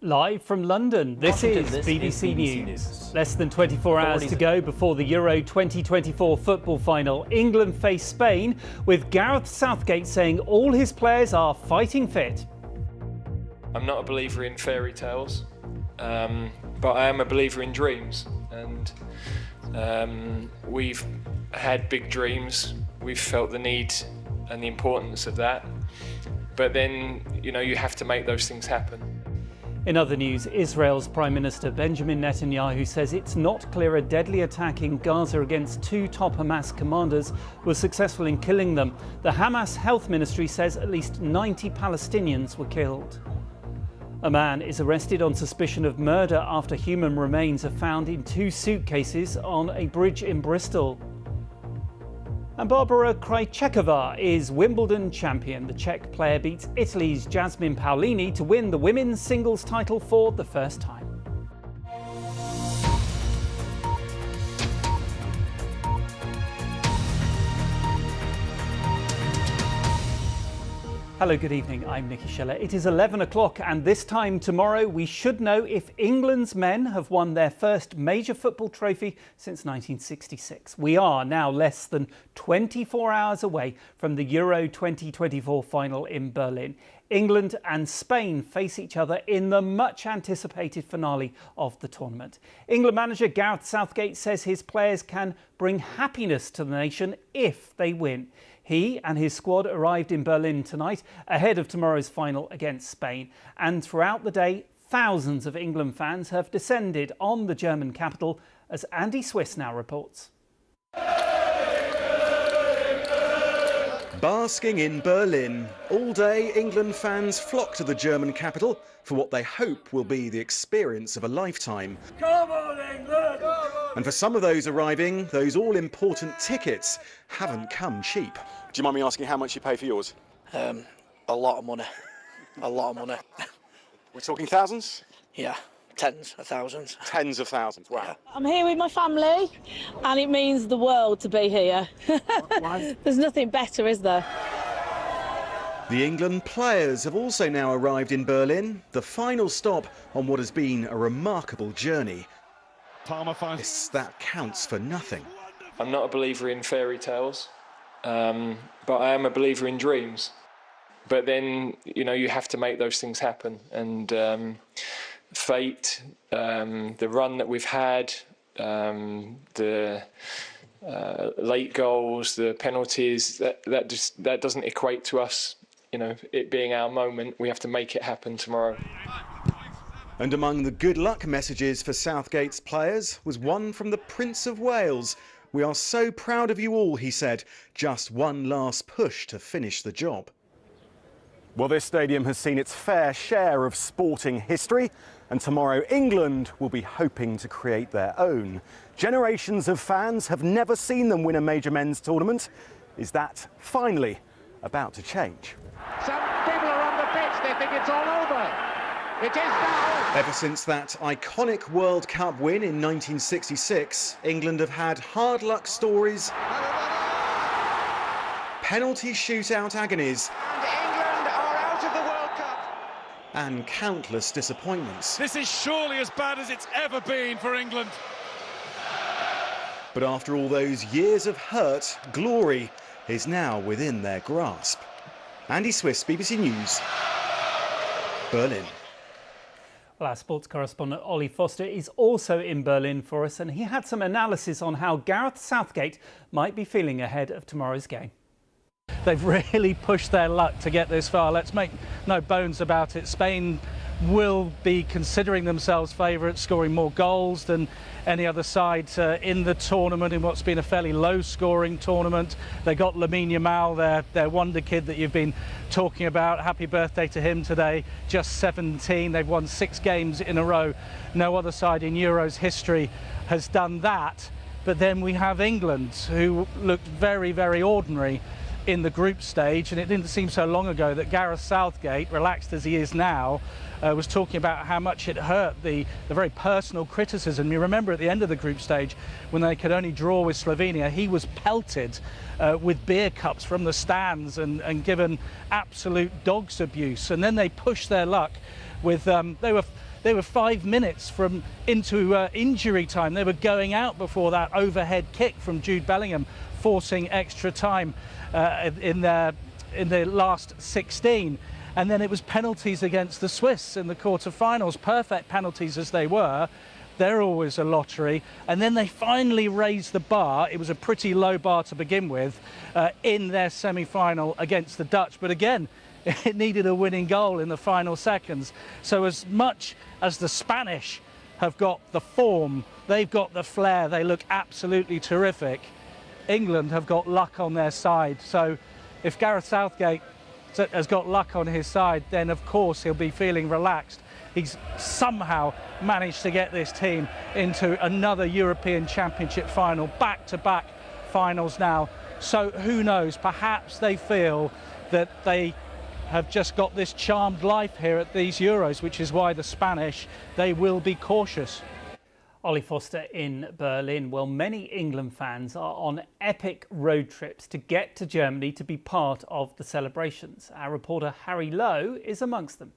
Live from London, this is BBC News. Less than 24 hours to go before the Euro 2024 football final. England face Spain, with Gareth Southgate saying all his players are fighting fit. I'm not a believer in fairy tales, but I am a believer in dreams. And we've had big dreams. We've felt the need and the importance of that. But then, you have to make those things happen. In other news, Israel's Prime Minister Benjamin Netanyahu says it's not clear a deadly attack in Gaza against two top Hamas commanders was successful in killing them. The Hamas Health Ministry says at least 90 Palestinians were killed. A man is arrested on suspicion of murder after human remains are found in two suitcases on a bridge in Bristol. And Barbara Krejcikova is Wimbledon champion. The Czech player beats Italy's Jasmine Paolini to win the women's singles title for the first time. Hello, good evening. I'm Nicky Schiller. It is 11 o'clock and this time tomorrow we should know if England's men have won their first major football trophy since 1966. We are now less than 24 hours away from the Euro 2024 final in Berlin. England and Spain face each other in the much anticipated finale of the tournament. England manager Gareth Southgate says his players can bring happiness to the nation if they win. He and his squad arrived in Berlin tonight ahead of tomorrow's final against Spain. And throughout the day, thousands of England fans have descended on the German capital, as Andy Swiss now reports. Basking in Berlin. All day, England fans flock to the German capital for what they hope will be the experience of a lifetime. Come on, England! Come on. And for some of those arriving, those all-important tickets haven't come cheap. Do you mind me asking how much you pay for yours? A lot of money. A lot of money. We're talking thousands? Yeah, tens of thousands. Tens of thousands, wow. Yeah. I'm here with my family and it means the world to be here. There's nothing better, is there? The England players have also now arrived in Berlin, the final stop on what has been a remarkable journey. Yes, that counts for nothing. I'm not a believer in fairy tales, but I am a believer in dreams. But then, you have to make those things happen. And fate, the run that we've had, the late goals, the penalties, that doesn't equate to us, it being our moment. We have to make it happen tomorrow. And among the good luck messages for Southgate's players was one from the Prince of Wales. "We are so proud of you all," he said. "Just one last push to finish the job." Well, this stadium has seen its fair share of sporting history, and tomorrow England will be hoping to create their own. Generations of fans have never seen them win a major men's tournament. Is that finally about to change? Some people are on the pitch, they think it's all over. It is now. Ever since that iconic World Cup win in 1966, England have had hard luck stories, penalty shootout agonies, And England are out of the World Cup. and countless disappointments. This is surely as bad as it's ever been for England. But after all those years of hurt, glory is now within their grasp. Andy Swiss, BBC News, Berlin. Well, our sports correspondent Ollie Foster is also in Berlin for us, and he had some analysis on how Gareth Southgate might be feeling ahead of tomorrow's game. They've really pushed their luck to get this far. Let's make no bones about it. Spain will be considering themselves favourites, scoring more goals than any other side in the tournament, in what's been a fairly low-scoring tournament. They got Lamine Yamal, their wonder kid that you've been talking about. Happy birthday to him today, just 17. They've won 6 games in a row. No other side in Euros history has done that. But then we have England, who looked very, very ordinary in the group stage, and it didn't seem so long ago that Gareth Southgate, relaxed as he is now, was talking about how much it hurt the very personal criticism. You remember at the end of the group stage when they could only draw with Slovenia, he was pelted with beer cups from the stands and given absolute dog's abuse. And then they pushed their luck with, they were They were 5 minutes into injury time. They were going out before that overhead kick from Jude Bellingham, forcing extra time in the last 16. And then it was penalties against the Swiss in the quarter-finals, perfect penalties as they were. They're always a lottery. And then they finally raised the bar. It was a pretty low bar to begin with in their semi-final against the Dutch. But again, it needed a winning goal in the final seconds. So as much as the Spanish have got the form, they've got the flair, they look absolutely terrific, England have got luck on their side. So if Gareth Southgate has got luck on his side, then of course he'll be feeling relaxed. He's somehow managed to get this team into another European Championship final, back-to-back finals now. So who knows, perhaps they feel that they have just got this charmed life here at these Euros, which is why the Spanish, they will be cautious. Ollie Foster in Berlin. Well, many England fans are on epic road trips to get to Germany to be part of the celebrations. Our reporter Harry Lowe is amongst them.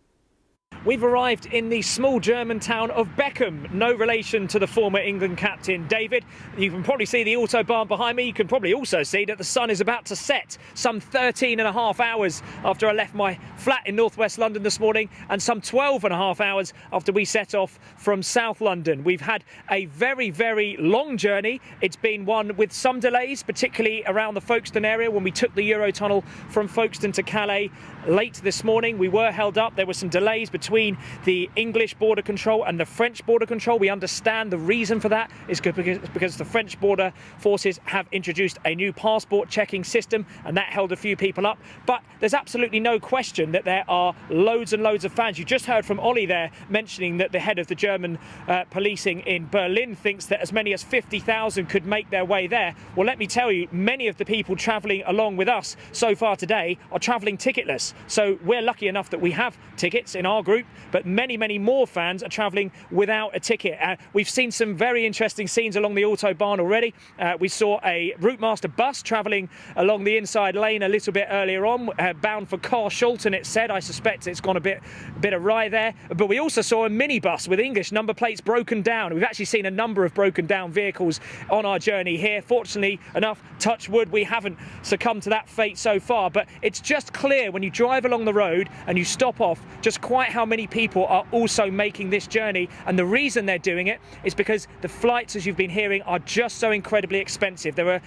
We've arrived in the small German town of Beckham, no relation to the former England captain David. You can probably see the Autobahn behind me. You can probably also see that the sun is about to set some 13 and a half hours after I left my flat in northwest London this morning, and some 12 and a half hours after we set off from South London. We've had a very, very long journey. It's been one with some delays, particularly around the Folkestone area when we took the Eurotunnel from Folkestone to Calais late this morning. We were held up. There were some delays between the English border control and the French border control. We understand the reason for that is because the French border forces have introduced a new passport checking system, and that held a few people up. But there's absolutely no question that there are loads and loads of fans. You just heard from Ollie there mentioning that the head of the German policing in Berlin thinks that as many as 50,000 could make their way there. Well, let me tell you, many of the people travelling along with us so far today are travelling ticketless. So we're lucky enough that we have tickets in our group, but many, many more fans are travelling without a ticket. We've seen some very interesting scenes along the Autobahn already. We saw a Routemaster bus travelling along the inside lane a little bit earlier on, bound for Karlsruhe, it said. I suspect it's gone a bit awry there. But we also saw a minibus with English number plates broken down. We've actually seen a number of broken down vehicles on our journey here. Fortunately enough, touch wood, we haven't succumbed to that fate so far. But it's just clear when you drive along the road and you stop off just quite how many people are also making this journey. And the reason they're doing it is because the flights, as you've been hearing, are just so incredibly expensive. There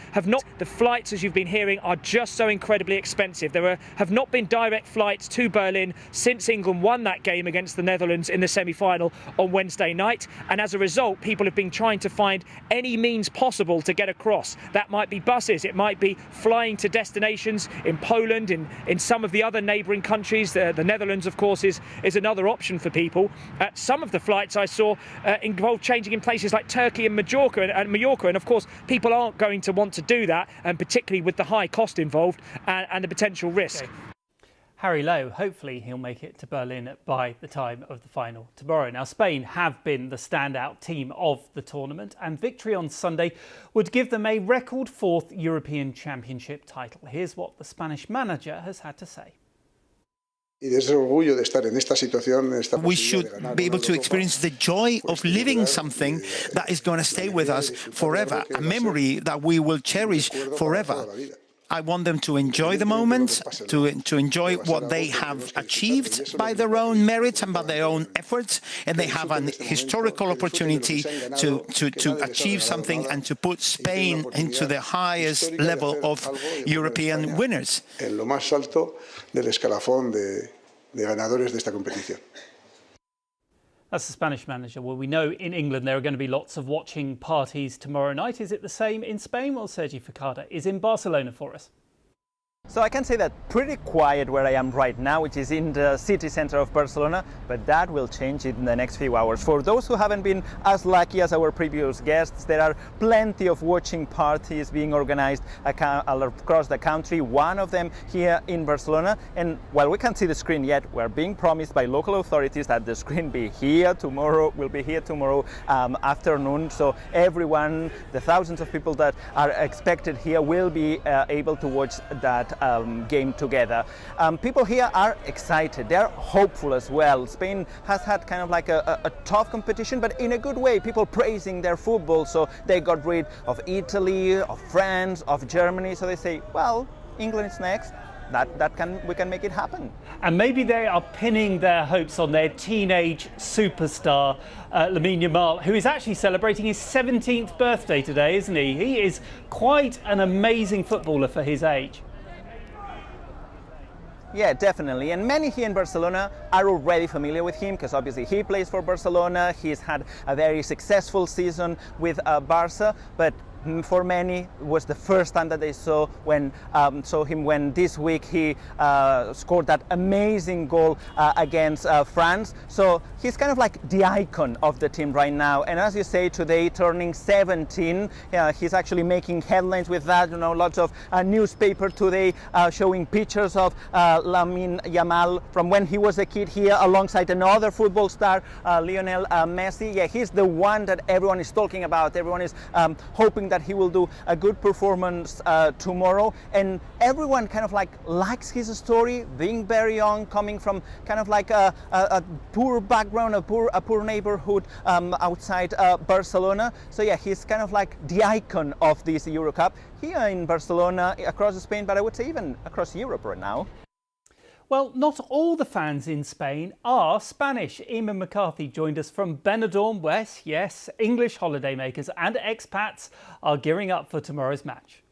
have not been direct flights to Berlin since England won that game against the Netherlands in the semi-final on Wednesday night. And as a result, people have been trying to find any means possible to get across. That might be buses, it might be flying to destinations in Poland, in some of the other neighbouring countries. The Netherlands, of course, is another option for people. Some of the flights I saw involved changing in places like Turkey and Mallorca, and of course people aren't going to want to do that, and particularly with the high cost involved and the potential risk. Okay. Harry Lowe, hopefully he'll make it to Berlin by the time of the final tomorrow. Now, Spain have been the standout team of the tournament, and victory on Sunday would give them a record 4th European Championship title. Here's what the Spanish manager has had to say. We should be able to experience the joy of living something that is going to stay with us forever, a memory that we will cherish forever. I want them to enjoy the moment, to enjoy what they have achieved by their own merits and by their own efforts, and they have an historical opportunity to achieve something and to put Spain into the highest level of European winners. That's the Spanish manager. Well, we know in England there are going to be lots of watching parties tomorrow night. Is it the same in Spain? Well, Sergi Ficada is in Barcelona for us. So I can say that pretty quiet where I am right now, which is in the city center of Barcelona, but that will change in the next few hours. For those who haven't been as lucky as our previous guests, there are plenty of watching parties being organized across the country, one of them here in Barcelona. And while we can't see the screen yet, we're being promised by local authorities that the screen will be here tomorrow afternoon. So everyone, the thousands of people that are expected here will be able to watch that game together. People here are excited, they're hopeful as well. Spain has had kind of like a tough competition, but in a good way. People praising their football, so they got rid of Italy, of France, of Germany, so they say, well, England is next. We can make it happen. And maybe they are pinning their hopes on their teenage superstar, Lamine Yamal, who is actually celebrating his 17th birthday today, isn't he? He is quite an amazing footballer for his age. Yeah, definitely. And many here in Barcelona are already familiar with him because obviously he plays for Barcelona. He's had a very successful season with Barca, but for many it was the first time that they saw him when this week he scored that amazing goal against France. So he's kind of like the icon of the team right now, and as you say, today turning 17, he's actually making headlines with that. You know, lots of newspaper today showing pictures of Lamine Yamal from when he was a kid here alongside another football star, Lionel Messi. Yeah, he's the one that everyone is talking about. Everyone is hoping that he will do a good performance tomorrow, and everyone kind of like likes his story, being very young, coming from kind of like a poor background, a poor neighborhood outside Barcelona. So yeah, he's kind of like the icon of this Euro Cup here in Barcelona, across Spain, but I would say even across Europe right now. Well, not all the fans in Spain are Spanish. Eamon McCarthy joined us from Benidorm, where, yes, English holidaymakers and expats are gearing up for tomorrow's match.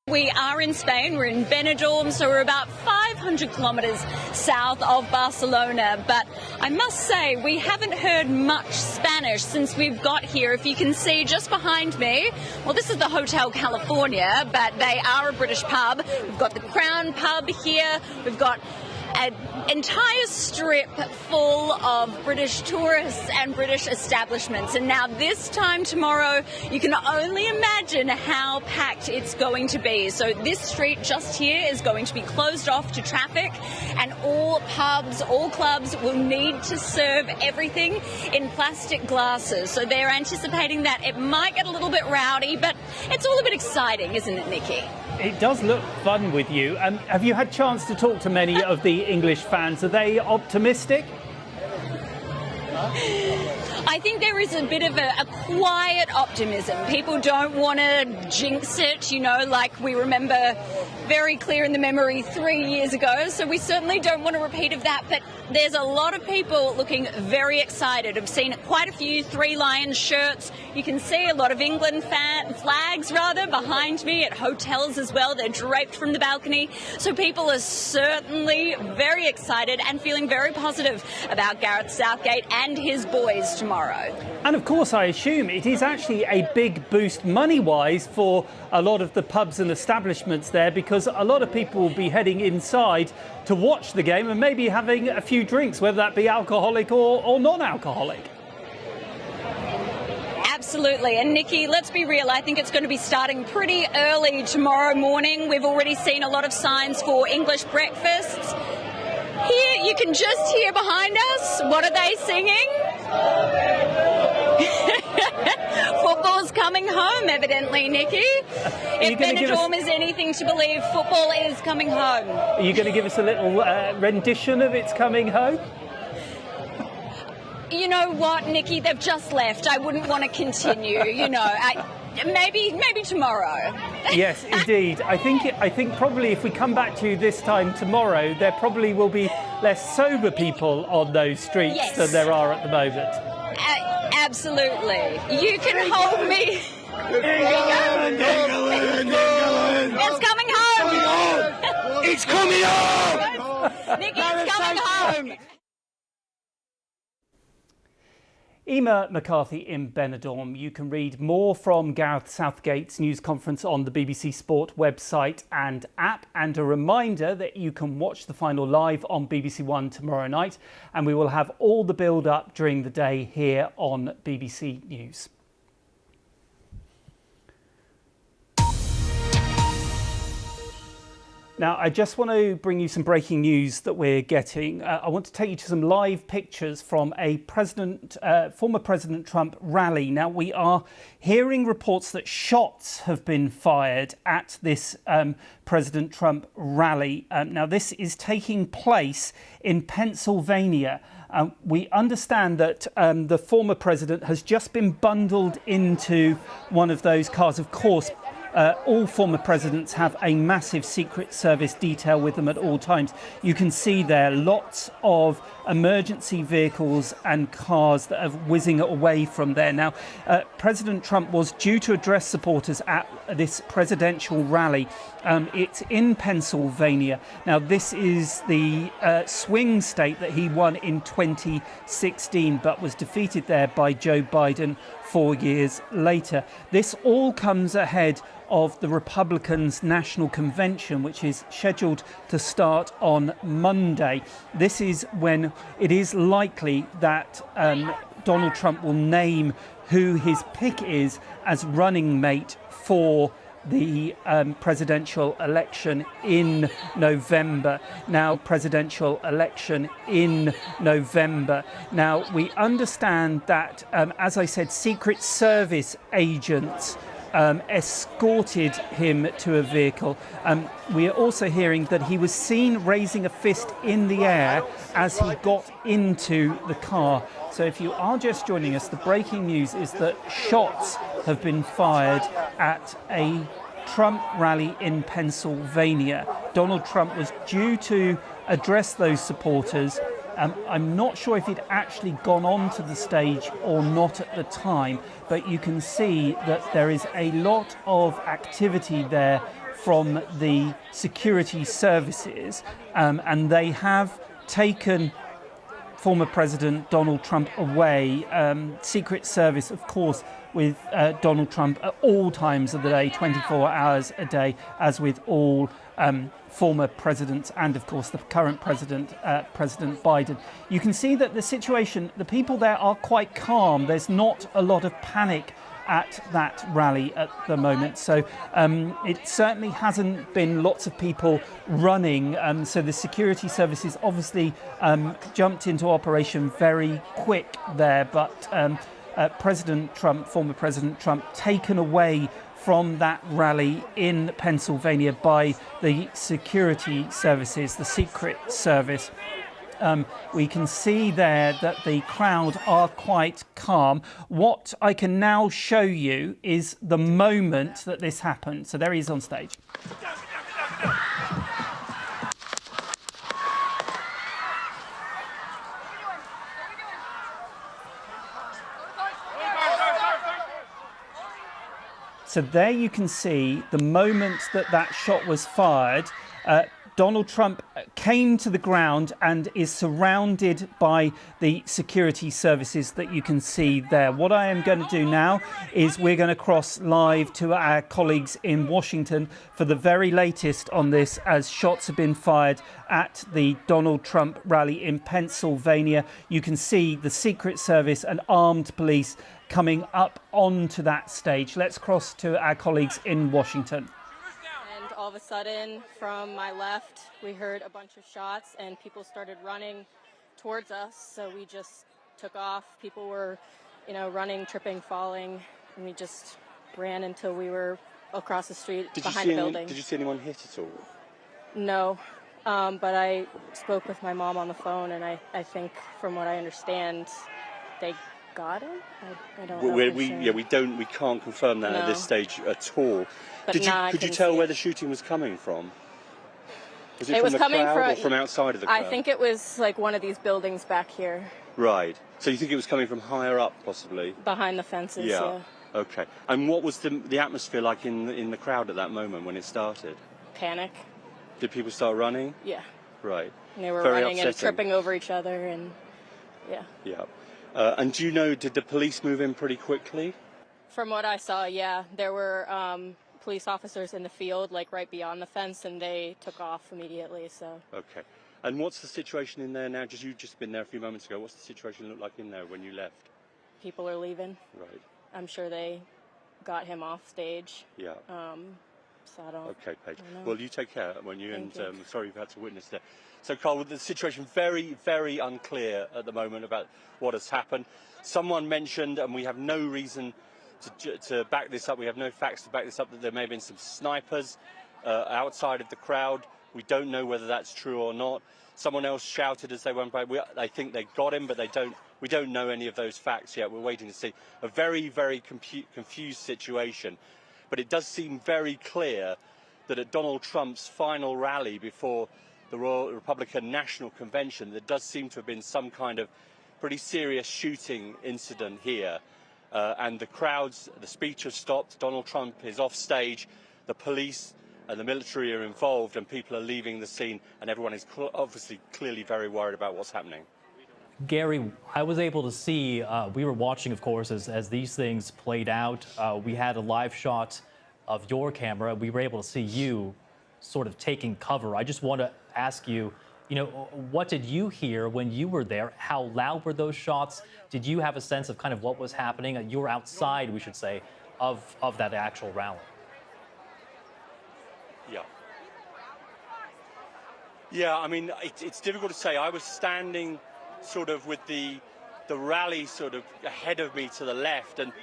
We are in Spain, we're in Benidorm, so we're about 500 kilometres south of Barcelona, but I must say we haven't heard much Spanish since we've got here. If you can see just behind me, well, this is the Hotel California, but they are a British pub. We've got the Crown pub here, we've got an entire strip full of British tourists and British establishments. And now this time tomorrow, you can only imagine how packed it's going to be. So this street just here is going to be closed off to traffic, and all pubs, all clubs will need to serve everything in plastic glasses. So they're anticipating that it might get a little bit rowdy, but it's all a bit exciting, isn't it, Nicky? It does look fun with you. Have you had a chance to talk to many of the English fans? Are they optimistic? I think there is a bit of a quiet optimism. People don't want to jinx it, you know, like we remember very clear in the memory 3 years ago. So we certainly don't want to repeat of that. But there's a lot of people looking very excited. I've seen quite a few Three Lions shirts. You can see a lot of England flags behind me at hotels as well. They're draped from the balcony. So people are certainly very excited and feeling very positive about Gareth Southgate and his boys tomorrow. And of course, I assume it is actually a big boost money-wise for a lot of the pubs and establishments there, because a lot of people will be heading inside to watch the game and maybe having a few drinks, whether that be alcoholic or non-alcoholic. Absolutely. And Nicky, let's be real, I think it's going to be starting pretty early tomorrow morning. We've already seen a lot of signs for English breakfasts. Here, you can just hear behind us. What are they singing? Football's coming home, evidently, Nicky. If Benidorm is anything to believe, football is coming home. Are you going to give us a little rendition of It's Coming Home? You know what, Nicky? They've just left. I wouldn't want to continue, you know. Maybe tomorrow. Yes, indeed. I think probably if we come back to you this time tomorrow, there probably will be less sober people on those streets than there are at the moment. Absolutely. You can hold me. England! It's coming home. It's coming home. Nicky, it's coming home. Eamon McCarthy in Benidorm. You can read more from Gareth Southgate's news conference on the BBC Sport website and app. And a reminder that you can watch the final live on BBC One tomorrow night. And we will have all the build-up during the day here on BBC News. Now, I just want to bring you some breaking news that we're getting. I want to take you to some live pictures from a former President Trump rally. Now, we are hearing reports that shots have been fired at this President Trump rally. Now, this is taking place in Pennsylvania. We understand that the former president has just been bundled into one of those cars. Of course, all former presidents have a massive Secret Service detail with them at all times. You can see there lots of emergency vehicles and cars that are whizzing away from there. Now, President Trump was due to address supporters at this presidential rally. It's in Pennsylvania. Now, this is the swing state that he won in 2016, but was defeated there by Joe Biden 4 years later. This all comes ahead of the Republicans' National Convention, which is scheduled to start on Monday. This is when it is likely that Donald Trump will name who his pick is as running mate for the presidential election in November. Now, we understand that, as I said, Secret Service agents escorted him to a vehicle. We are also hearing that he was seen raising a fist in the air as he got into the car. So if you are just joining us, the breaking news is that shots have been fired at a Trump rally in Pennsylvania. Donald Trump was due to address those supporters. I'm not sure if he'd actually gone onto the stage or not at the time, but you can see that there is a lot of activity there from the security services, and they have taken former President Donald Trump away. Secret Service, of course, with Donald Trump at all times of the day, 24 hours a day, as with all former presidents and, of course, the current president, President Biden. You can see that the situation, the people there are quite calm. There's not a lot of panic at that rally at the moment. So it certainly hasn't been lots of people running. So the security services obviously jumped into operation very quick there. But President Trump, former President Trump, taken away from that rally in Pennsylvania by the security services, the Secret Service. We can see there that the crowd are quite calm. What I can now show you is the moment that this happened. So there he is on stage. So there you can see the moment that that shot was fired. Donald Trump came to the ground and is surrounded by the security services that you can see there. What I am going to do now is we're going to cross live to our colleagues in Washington for the very latest on this, as shots have been fired at the Donald Trump rally in Pennsylvania. You can see the Secret Service and armed police coming up onto that stage. Let's cross to our colleagues in Washington. All of a sudden, from my left, we heard a bunch of shots and people started running towards us. So we just took off. People were, running, tripping, falling, and we just ran until we were across the street behind the building. Did you see anyone hit at all? No, but I spoke with my mom on the phone, and I think, from what I understand, they got him. I don't know. We can't confirm that at this stage at all. But could you tell where the shooting was coming from? Was it from the coming crowd or from outside of the crowd? I think it was like one of these buildings back here. Right. So you think it was coming from higher up, possibly? Behind the fences. Yeah. Okay. And what was the atmosphere like in the crowd at that moment when it started? Panic. Did people start running? Yeah. Right. And they were Very running upsetting. and tripping over each other, and yeah. Yeah. And do you know, did the police move in pretty quickly? From what I saw, yeah. There were police officers in the field, like right beyond the fence, and they took off immediately, so. Okay. And what's the situation in there now? You've just been there a few moments ago. What's the situation look like in there when you left? People are leaving. Right. I'm sure they got him off stage. Yeah. so I don't. Okay, Paige. I don't know. Well, you take care when you Thank and you. sorry you've had to witness that. So, Carl, the situation very, very unclear at the moment about what has happened. Someone mentioned, and we have no reason to back this up. We have no facts to back this up. That there may have been some snipers outside of the crowd. We don't know whether that's true or not. Someone else shouted as they went by. I think they got him, but we don't know any of those facts yet. We're waiting to see. A very, very confused situation. But it does seem very clear that at Donald Trump's final rally before the Royal Republican National Convention, there does seem to have been some kind of pretty serious shooting incident here. And the crowds, the speech has stopped, Donald Trump is off stage, the police and the military are involved, and people are leaving the scene, and everyone is obviously clearly very worried about what's happening. Gary, I was able to see, we were watching, of course, as these things played out. We had a live shot of your camera. We were able to see you sort of taking cover. I just want to ask you, what did you hear when you were there? How loud were those shots? Did you have a sense of kind of what was happening? You were outside, we should say, of that actual rally. Yeah, I mean, it's difficult to say. I was standing sort of with the rally sort of ahead of me to the left, and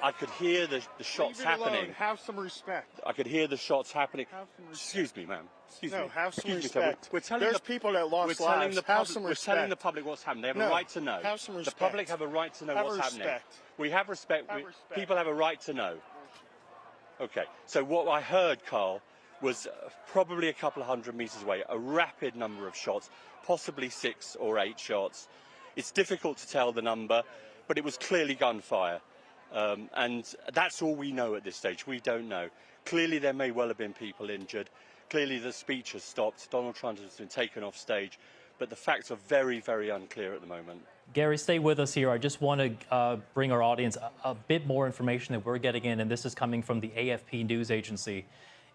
I could hear the shots happening. Have some respect. I could hear the shots happening. Excuse me, ma'am. Excuse me. Have some Excuse respect. Me, we're telling There's people that lost lives. Have some respect. We're telling the public what's happening. They have a right to know. Have some respect. The public have a right to know what's happening. We have respect. People have a right to know. Okay. So what I heard, Carl, was probably a couple of 100 meters away, a rapid number of shots, possibly 6 or 8 shots. It's difficult to tell the number, but it was clearly gunfire. And that's all we know at this stage. We don't know. Clearly there may well have been people injured. Clearly the speech has stopped. Donald Trump has been taken off stage. But the facts are very, very unclear at the moment. Gary, stay with us here. I just want to bring our audience a bit more information that we're getting in, and this is coming from the AFP news agency.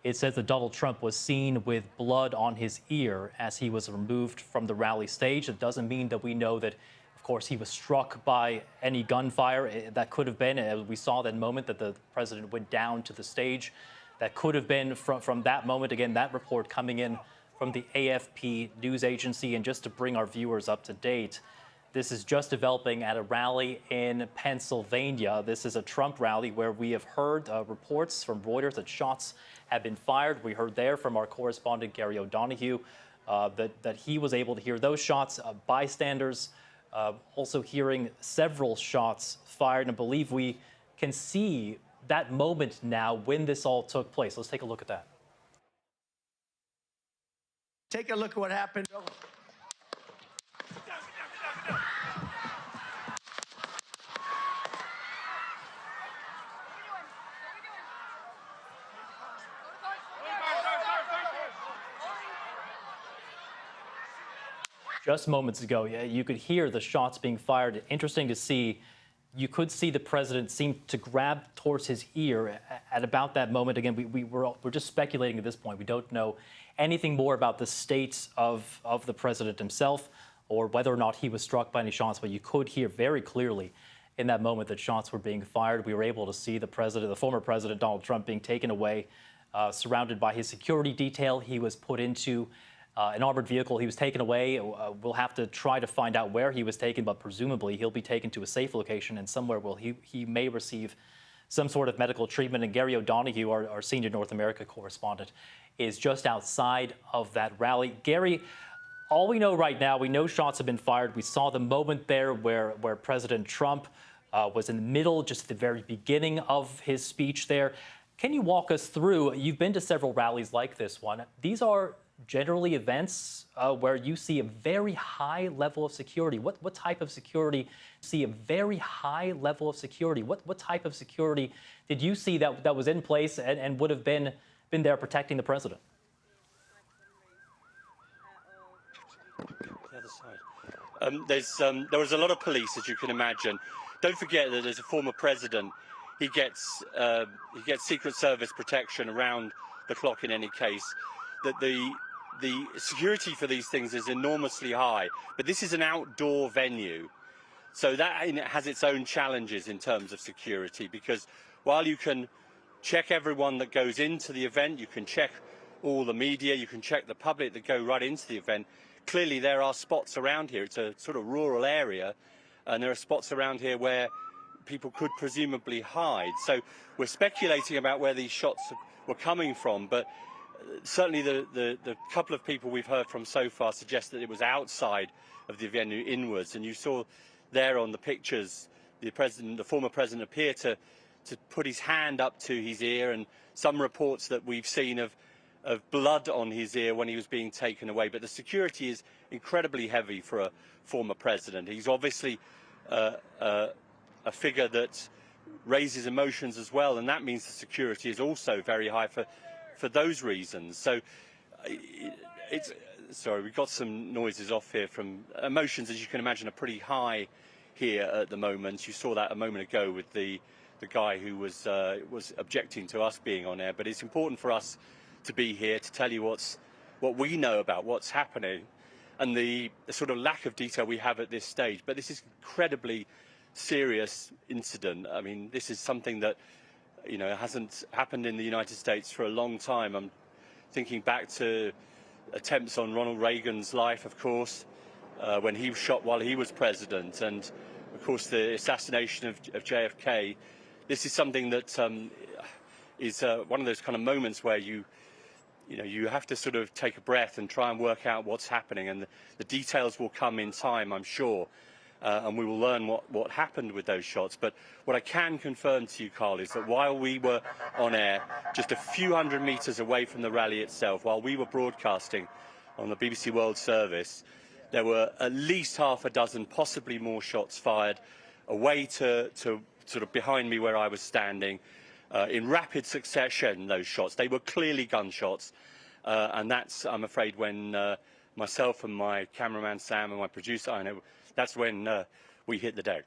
It says that Donald Trump was seen with blood on his ear as he was removed from the rally stage. It doesn't mean that we know that, of course, he was struck by any gunfire. That could have been, we saw that moment that the president went down to the stage. That could have been from that moment. Again, that report coming in from the AFP news agency. And just to bring our viewers up to date, this is just developing at a rally in Pennsylvania. This is a Trump rally where we have heard reports from Reuters that shots have been fired. We heard there from our correspondent, Gary O'Donoghue, that he was able to hear those shots. Bystanders also hearing several shots fired. And I believe we can see that moment now when this all took place. Let's take a look at that. Take a look at what happened. Just moments ago, you could hear the shots being fired. Interesting to see. You could see the president seem to grab towards his ear at about that moment. Again, we're just speculating at this point. We don't know anything more about the state of the president himself or whether or not he was struck by any shots. But you could hear very clearly in that moment that shots were being fired. We were able to see the former president, Donald Trump, being taken away, surrounded by his security detail. He was put into an armored vehicle. He was taken away. We'll have to try to find out where he was taken, but presumably he'll be taken to a safe location and somewhere where he may receive some sort of medical treatment. And Gary O'Donoghue, our senior North America correspondent, is just outside of that rally. Gary, all we know right now, we know shots have been fired. We saw the moment there where President Trump was in the middle, just at the very beginning of his speech there. Can you walk us through? You've been to several rallies like this one. These are generally events where you see a very high level of security. What type of security? See a very high level of security. What type of security did you see that was in place and would have been there protecting the president? The other side. There was a lot of police, as you can imagine. Don't forget that as a former president, he gets Secret Service protection around the clock in any case. That the security for these things is enormously high, but this is an outdoor venue, so that has its own challenges in terms of security, because while you can check everyone that goes into the event, you can check all the media, you can check the public that go right into the event. Clearly there are spots around here. It's a sort of rural area, and there are spots around here where people could presumably hide. So we're speculating about where these shots were coming from, but certainly the couple of people we've heard from so far suggest that it was outside of the venue, inwards. And you saw there on the pictures the former president appear to put his hand up to his ear, and some reports that we've seen of blood on his ear when he was being taken away. But the security is incredibly heavy for a former president. He's obviously a figure that raises emotions as well, and that means the security is also very high for those reasons. So sorry, we've got some noises off here from emotions, as you can imagine, are pretty high here at the moment. You saw that a moment ago with the guy who was objecting to us being on air. But it's important for us to be here to tell you what we know about what's happening and the sort of lack of detail we have at this stage. But this is incredibly serious incident. I mean, this is something that, you know, hasn't happened in the United States for a long time. I'm thinking back to attempts on Ronald Reagan's life, of course, when he was shot while he was president, and of course the assassination of JFK. This is something that is one of those kind of moments where you have to sort of take a breath and try and work out what's happening, and the details will come in time, I'm sure, and we will learn what happened with those shots. But what I can confirm to you, Carl, is that while we were on air, just a few hundred meters away from the rally itself, while we were broadcasting on the BBC World Service, there were at least half a dozen, possibly more shots fired away to sort of behind me where I was standing. In rapid succession, those shots. They were clearly gunshots, and that's, I'm afraid, when myself and my cameraman Sam and my producer, I know, that's when we hit the deck.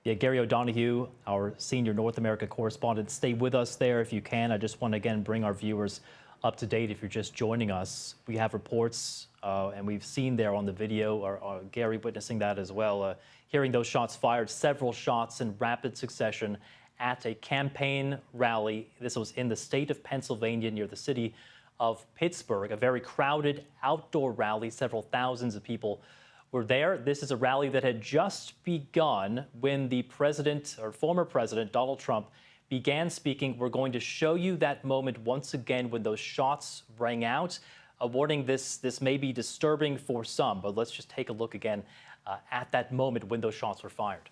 Yeah, Gary O'Donoghue, our senior North America correspondent, stay with us there if you can. I just want to again bring our viewers up to date if you're just joining us. We have reports, and we've seen there on the video, or Gary witnessing that as well, hearing those shots fired, several shots in rapid succession at a campaign rally. This was in the state of Pennsylvania near the city of Pittsburgh, a very crowded outdoor rally. Several thousands of people were there. This is a rally that had just begun when the president, or former president, Donald Trump, began speaking. We're going to show you that moment once again when those shots rang out. A warning, this may be disturbing for some, but let's just take a look again at that moment when those shots were fired.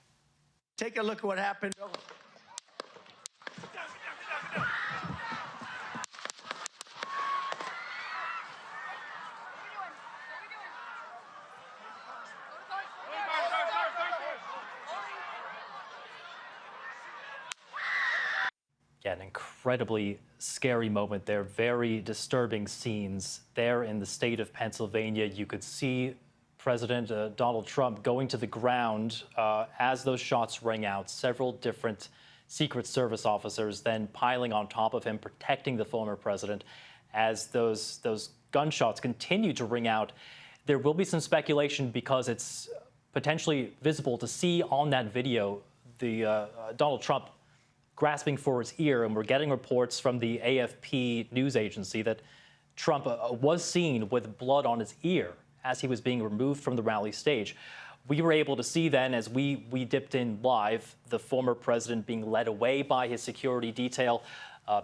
Take a look at what happened. Yeah, an incredibly scary moment there. Very disturbing scenes there in the state of Pennsylvania. You could see President Donald Trump going to the ground as those shots rang out. Several different Secret Service officers then piling on top of him, protecting the former president as those gunshots continue to ring out. There will be some speculation because it's potentially visible to see on that video the Donald Trump grasping for his ear, and we're getting reports from the AFP news agency that Trump was seen with blood on his ear as he was being removed from the rally stage. We were able to see then, as we dipped in live, the former president being led away by his security detail,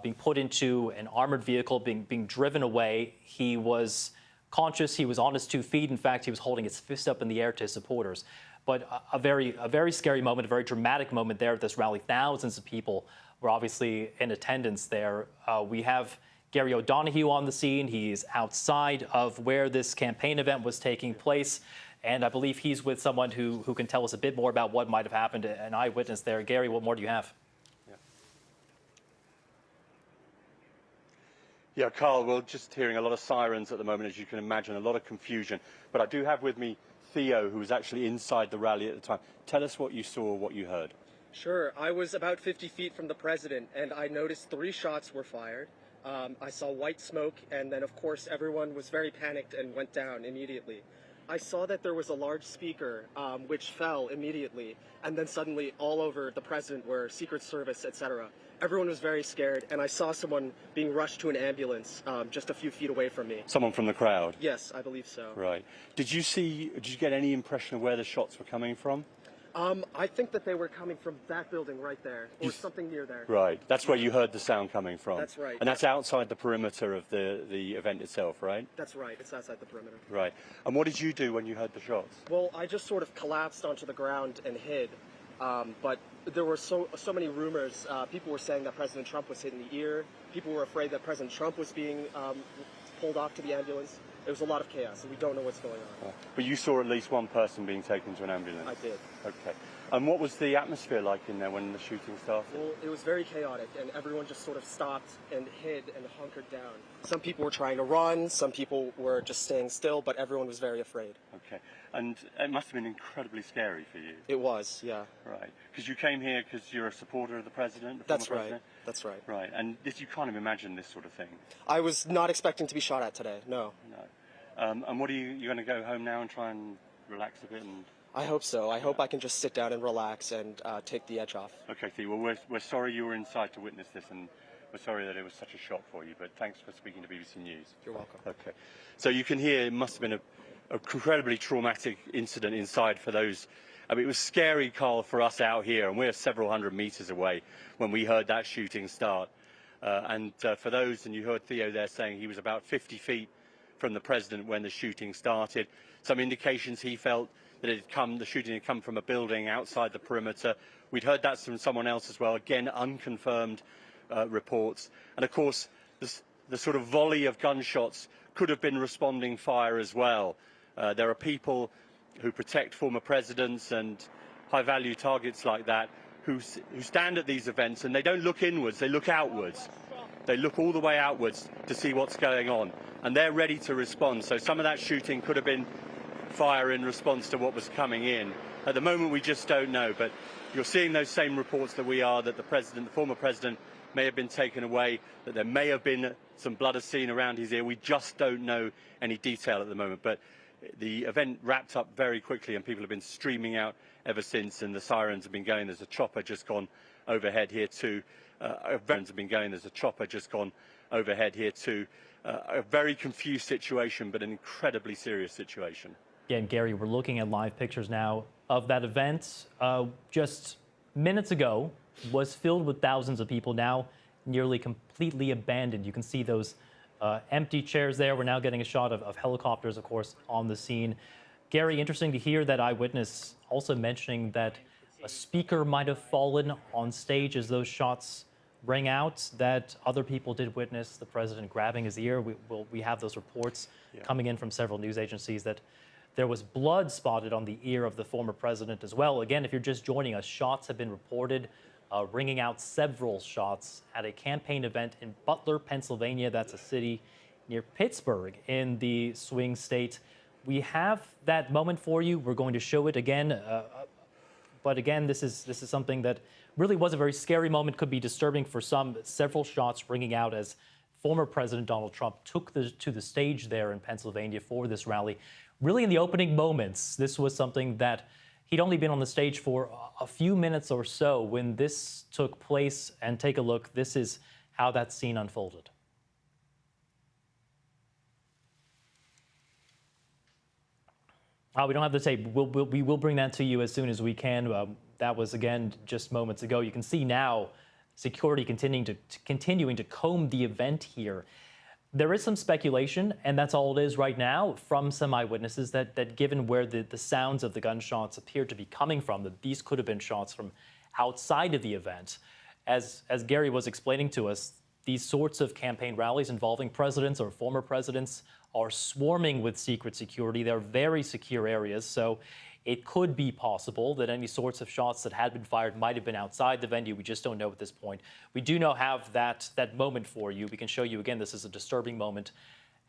being put into an armored vehicle, being driven away. He was conscious, he was on his 2 feet. In fact, he was holding his fist up in the air to his supporters. But a very scary moment, a very dramatic moment there at this rally. Thousands of people were obviously in attendance there. We have Gary O'Donoghue on the scene. He's outside of where this campaign event was taking place. And I believe he's with someone who can tell us a bit more about what might have happened, an eyewitness there. Gary, what more do you have? Yeah, Carl, we're just hearing a lot of sirens at the moment, as you can imagine, a lot of confusion. But I do have with me Theo, who was actually inside the rally at the time. Tell us what you saw, what you heard. Sure. I was about 50 feet from the president, and I noticed 3 shots were fired. I saw white smoke, and then, of course, everyone was very panicked and went down immediately. I saw that there was a large speaker which fell immediately, and then suddenly all over the president were Secret Service, etc. Everyone was very scared, and I saw someone being rushed to an ambulance just a few feet away from me. Someone from the crowd? Yes, I believe so. Right. Did you get any impression of where the shots were coming from? I think that they were coming from that building right there, or something near there. Right. That's where you heard the sound coming from. That's right. And that's outside the perimeter of the event itself, right? That's right. It's outside the perimeter. Right. And what did you do when you heard the shots? Well, I just sort of collapsed onto the ground and hid. But there were so many rumors. People were saying that President Trump was hit in the ear. People were afraid that President Trump was being pulled off to the ambulance. There was a lot of chaos, and we don't know what's going on. But you saw at least one person being taken to an ambulance? I did. Okay. And what was the atmosphere like in there when the shooting started? Well, it was very chaotic, and everyone just sort of stopped and hid and hunkered down. Some people were trying to run, some people were just staying still, but everyone was very afraid. Okay. And it must have been incredibly scary for you. It was, yeah. Right. Because you came here because you're a supporter of the president? That's right. That's right. Right. And you can't imagine this sort of thing? I was not expecting to be shot at today, no. No. And what are you going to go home now and try and relax a bit? And I hope so. I hope I can just sit down and relax and take the edge off. Okay, Theo. Well, we're sorry you were inside to witness this, and we're sorry that it was such a shock for you, but thanks for speaking to BBC News. You're welcome. Okay. So you can hear it must have been an incredibly traumatic incident inside for those. I mean, it was scary, Carl, for us out here, and we're several hundred meters away when we heard that shooting start. And for those, and you heard Theo there saying he was about 50 feet from the president when the shooting started. Some indications he felt that the shooting had come from a building outside the perimeter. We'd heard that from someone else as well, again, unconfirmed reports. And of course, the sort of volley of gunshots could have been responding fire as well. There are people who protect former presidents and high-value targets like that who stand at these events, and they don't look inwards, they look outwards. They look all the way outwards to see what's going on, and they're ready to respond. So some of that shooting could have been fire in response to what was coming in. At the moment, we just don't know, but you're seeing those same reports that we are, that the former president, may have been taken away, that there may have been some blood seen around his ear. We just don't know any detail at the moment, but the event wrapped up very quickly and people have been streaming out ever since, and the sirens have been going. There's a chopper just gone overhead here too. There's a chopper just gone overhead here too. A very confused situation, but an incredibly serious situation. Yeah, and Gary, we're looking at live pictures now of that event. Just minutes ago was filled with thousands of people, now nearly completely abandoned. You can see those empty chairs there. We're now getting a shot of helicopters, of course, on the scene. Gary, interesting to hear that eyewitness also mentioning that a speaker might have fallen on stage as those shots rang out, that other people did witness the president grabbing his ear. We have those reports coming in from several news agencies that there was blood spotted on the ear of the former president as well. Again, if you're just joining us, shots have been reported, ringing out several shots at a campaign event in Butler, Pennsylvania. That's a city near Pittsburgh in the swing state. We have that moment for you. We're going to show it again. But again, this is something that really was a very scary moment, could be disturbing for some. Several shots ringing out as former President Donald Trump took to the stage there in Pennsylvania for this rally. Really in the opening moments, this was something that he'd only been on the stage for a few minutes or so when this took place. And take a look. This is how that scene unfolded. We don't have the tape. We will bring that to you as soon as we can. That was, again, just moments ago. You can see now security continuing to comb the event here. There is some speculation, and that's all it is right now, from some eyewitnesses that given where the sounds of the gunshots appear to be coming from, that these could have been shots from outside of the event. As Gary was explaining to us, these sorts of campaign rallies involving presidents or former presidents are swarming with secret security. They're very secure areas, so it could be possible that any sorts of shots that had been fired might have been outside the venue. We just don't know at this point. We do now have that moment for you. We can show you again. This is a disturbing moment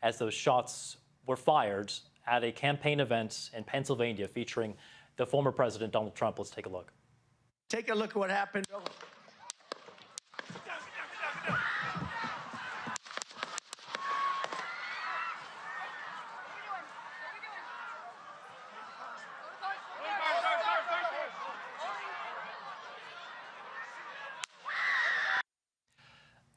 as those shots were fired at a campaign event in Pennsylvania featuring the former president, Donald Trump. Let's take a look. Take a look at what happened.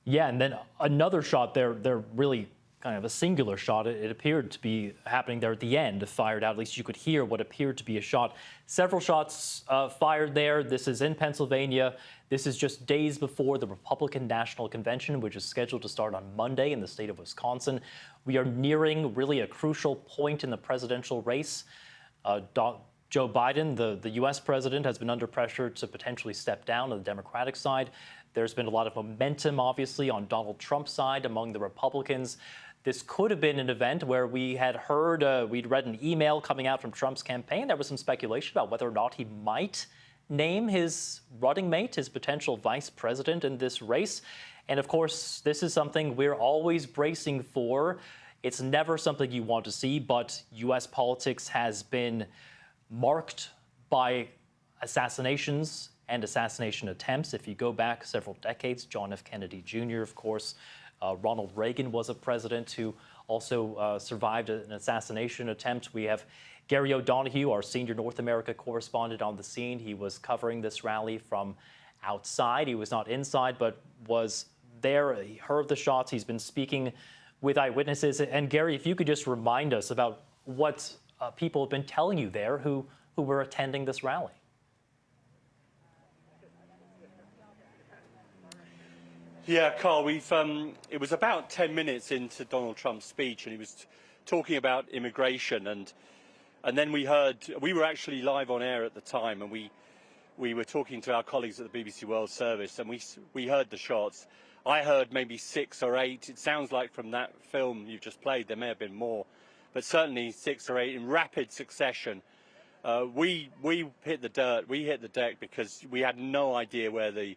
Yeah, and then another shot there, they're really kind of a singular shot. It appeared to be happening there at the end, fired out. At least you could hear what appeared to be a shot. Several shots fired there. This is in Pennsylvania. This is just days before the Republican National Convention, which is scheduled to start on Monday in the state of Wisconsin. We are nearing really a crucial point in the presidential race. Joe Biden, the U.S. president, has been under pressure to potentially step down on the Democratic side. There's been a lot of momentum, obviously, on Donald Trump's side among the Republicans. This could have been an event where we had heard, we'd read an email coming out from Trump's campaign. There was some speculation about whether or not he might name his running mate, his potential vice president in this race. And of course, this is something we're always bracing for. It's never something you want to see, but U.S. politics has been marked by assassinations and assassination attempts. If you go back several decades, John F. Kennedy Jr., of course, Ronald Reagan was a president who also survived an assassination attempt. We have Gary O'Donoghue, our senior North America correspondent, on the scene. He was covering this rally from outside. He was not inside, but was there. He heard the shots. He's been speaking with eyewitnesses. And Gary, if you could just remind us about what people have been telling you there who were attending this rally. Yeah, Carl, it was about 10 minutes into Donald Trump's speech, and he was talking about immigration, and then we were actually live on air at the time, and we were talking to our colleagues at the BBC World Service, and we heard the shots. I heard maybe 6 or 8. It sounds like from that film you've just played there may have been more, but certainly 6 or 8 in rapid succession. We hit the dirt, we hit the deck because we had no idea where the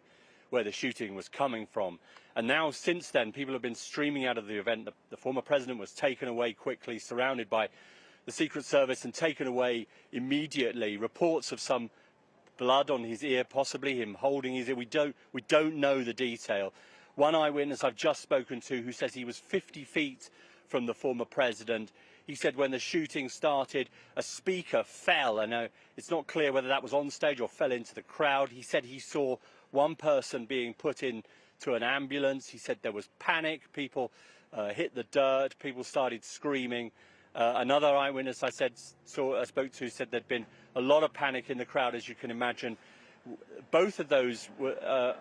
shooting was coming from. And now, since then, people have been streaming out of the event. The former president was taken away quickly, surrounded by the Secret Service, and taken away immediately. Reports of some blood on his ear, possibly him holding his ear. We don't know the detail. One eyewitness I've just spoken to, who says he was 50 feet from the former president. He said when the shooting started, a speaker fell. And it's not clear whether that was on stage or fell into the crowd. He said he saw one person being put into an ambulance. He said there was panic. People hit the dirt. People started screaming. Another eyewitness I spoke to said there'd been a lot of panic in the crowd, as you can imagine. Both of those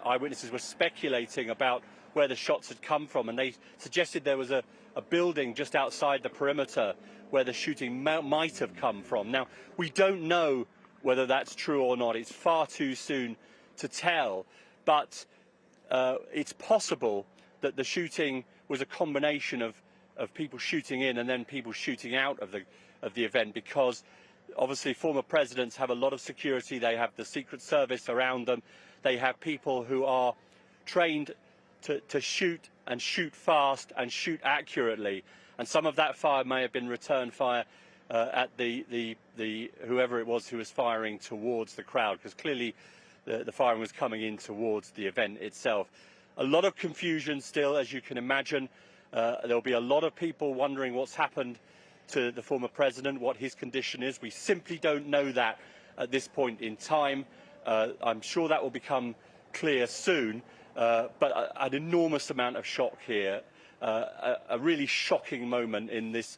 eyewitnesses were speculating about where the shots had come from, and they suggested there was a building just outside the perimeter where the shooting might have come from. Now, we don't know whether that's true or not. It's far too soon to tell, but it's possible that the shooting was a combination of people shooting in and then people shooting out of the event, because obviously former presidents have a lot of security. They have the Secret Service around them. They have people who are trained to shoot and shoot fast and shoot accurately, and some of that fire may have been return fire at the whoever it was who was firing towards the crowd, because clearly the firing was coming in towards the event itself. A lot of confusion still, as you can imagine. There'll be a lot of people wondering what's happened to the former president, what his condition is. We simply don't know that at this point in time. I'm sure that will become clear soon, but an enormous amount of shock here, a really shocking moment in this,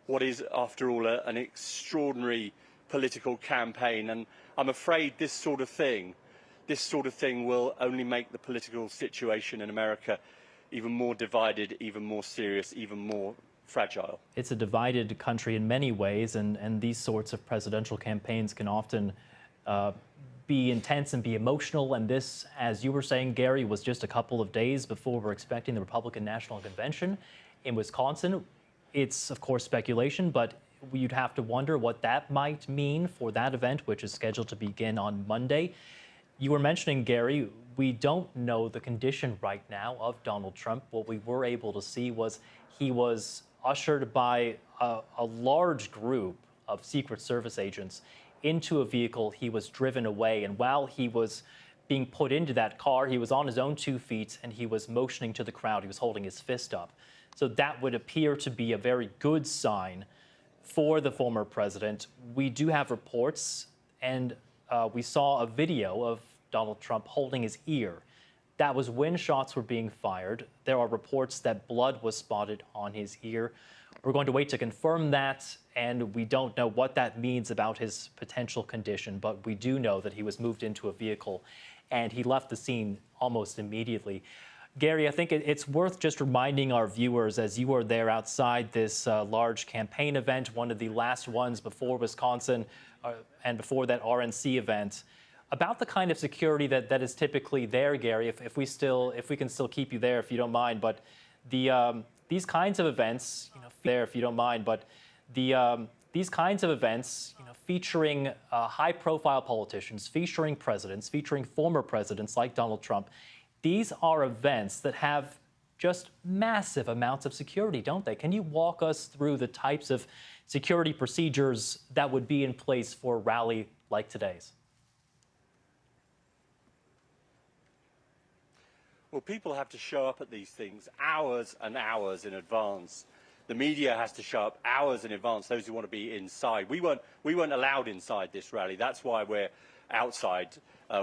what is, after all, an extraordinary political campaign. And I'm afraid this sort of thing will only make the political situation in America even more divided, even more serious, even more fragile. It's a divided country in many ways, and these sorts of presidential campaigns can often be intense and be emotional. And this, as you were saying, Gary, was just a couple of days before we're expecting the Republican National Convention in Wisconsin. It's, of course, speculation, but you'd have to wonder what that might mean for that event, which is scheduled to begin on Monday. You were mentioning, Gary, we don't know the condition right now of Donald Trump. What we were able to see was he was ushered by a large group of Secret Service agents into a vehicle. He was driven away, and while he was being put into that car, he was on his own 2 feet, and he was motioning to the crowd. He was holding his fist up. So that would appear to be a very good sign for the former president. We do have reports, and we saw a video of Donald Trump holding his ear. That was when shots were being fired. There are reports that blood was spotted on his ear. We're going to wait to confirm that, and we don't know what that means about his potential condition, but we do know that he was moved into a vehicle and he left the scene almost immediately. Gary, I think it's worth just reminding our viewers, as you were there outside this large campaign event, one of the last ones before Wisconsin and before that RNC event, about the kind of security that is typically there, Gary, if we can still keep you there, if you don't mind. But these kinds of events, these kinds of events, featuring high-profile politicians, featuring presidents, featuring former presidents like Donald Trump, these are events that have just massive amounts of security, don't they? Can you walk us through the types of security procedures that would be in place for a rally like today's? Well, people have to show up at these things hours and hours in advance. The media has to show up hours in advance, those who want to be inside. We weren't allowed inside this rally. That's why we're outside.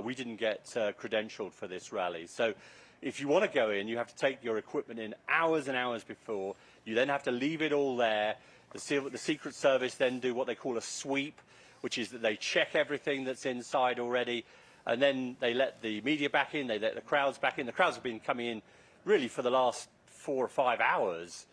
We didn't get credentialed for this rally. So if you want to go in, you have to take your equipment in hours and hours before. You then have to leave it all there. The Secret Service then do what they call a sweep, which is that they check everything that's inside already, and then they let the media back in, they let the crowds back in. The crowds have been coming in really for the last 4 or 5 hours,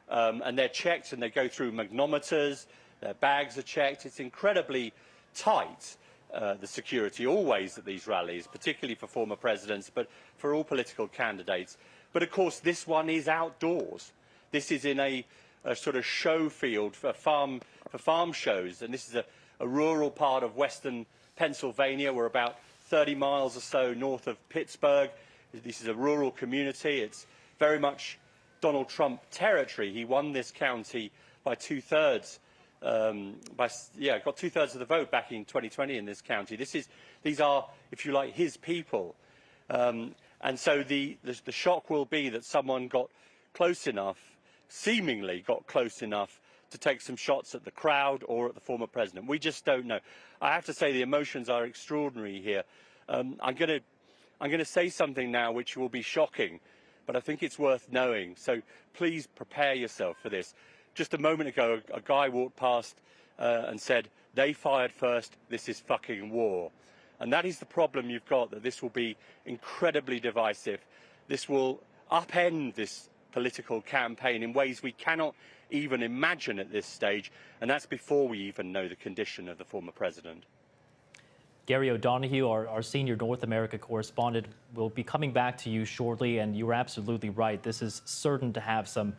and they're checked and they go through magnometers, their bags are checked. It's incredibly tight, the security, always at these rallies, particularly for former presidents, but for all political candidates. But of course, this one is outdoors. This is in a sort of show field for farm shows, and this is a rural part of western Pennsylvania. We're about 30 miles or so north of Pittsburgh. This is a rural community. It's very much Donald Trump territory. He won this county by two-thirds. Got two-thirds of the vote back in 2020 in this county. These are, if you like, his people. And so the shock will be that someone got close enough, seemingly got close enough, to take some shots at the crowd or at the former president. We just don't know. I have to say the emotions are extraordinary here. I'm going to say something now which will be shocking, but I think it's worth knowing. So please prepare yourself for this. Just a moment ago, a guy walked past and said, "They fired first, this is fucking war." And that is the problem you've got, that this will be incredibly divisive. This will upend this political campaign in ways we cannot even imagine at this stage, and that's before we even know the condition of the former president. Gary O'Donoghue, our senior North America correspondent, will be coming back to you shortly, and you're absolutely right. This is certain to have some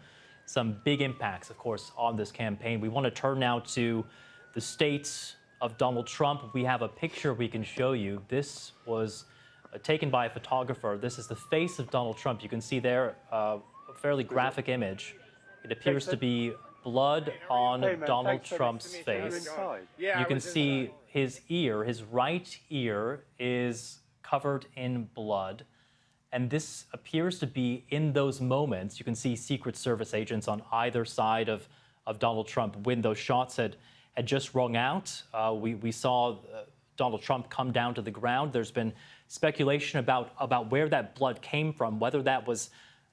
big impacts, of course, on this campaign. We want to turn now to the states of Donald Trump. We have a picture we can show you. This was taken by a photographer. This is the face of Donald Trump. You can see there a fairly graphic image. It appears to be blood on Donald Trump's face. You can see his ear, his right ear, is covered in blood. And this appears to be in those moments. You can see Secret Service agents on either side of Donald Trump when those shots had just rung out. We saw Donald Trump come down to the ground. There's been speculation about where that blood came from, whether that was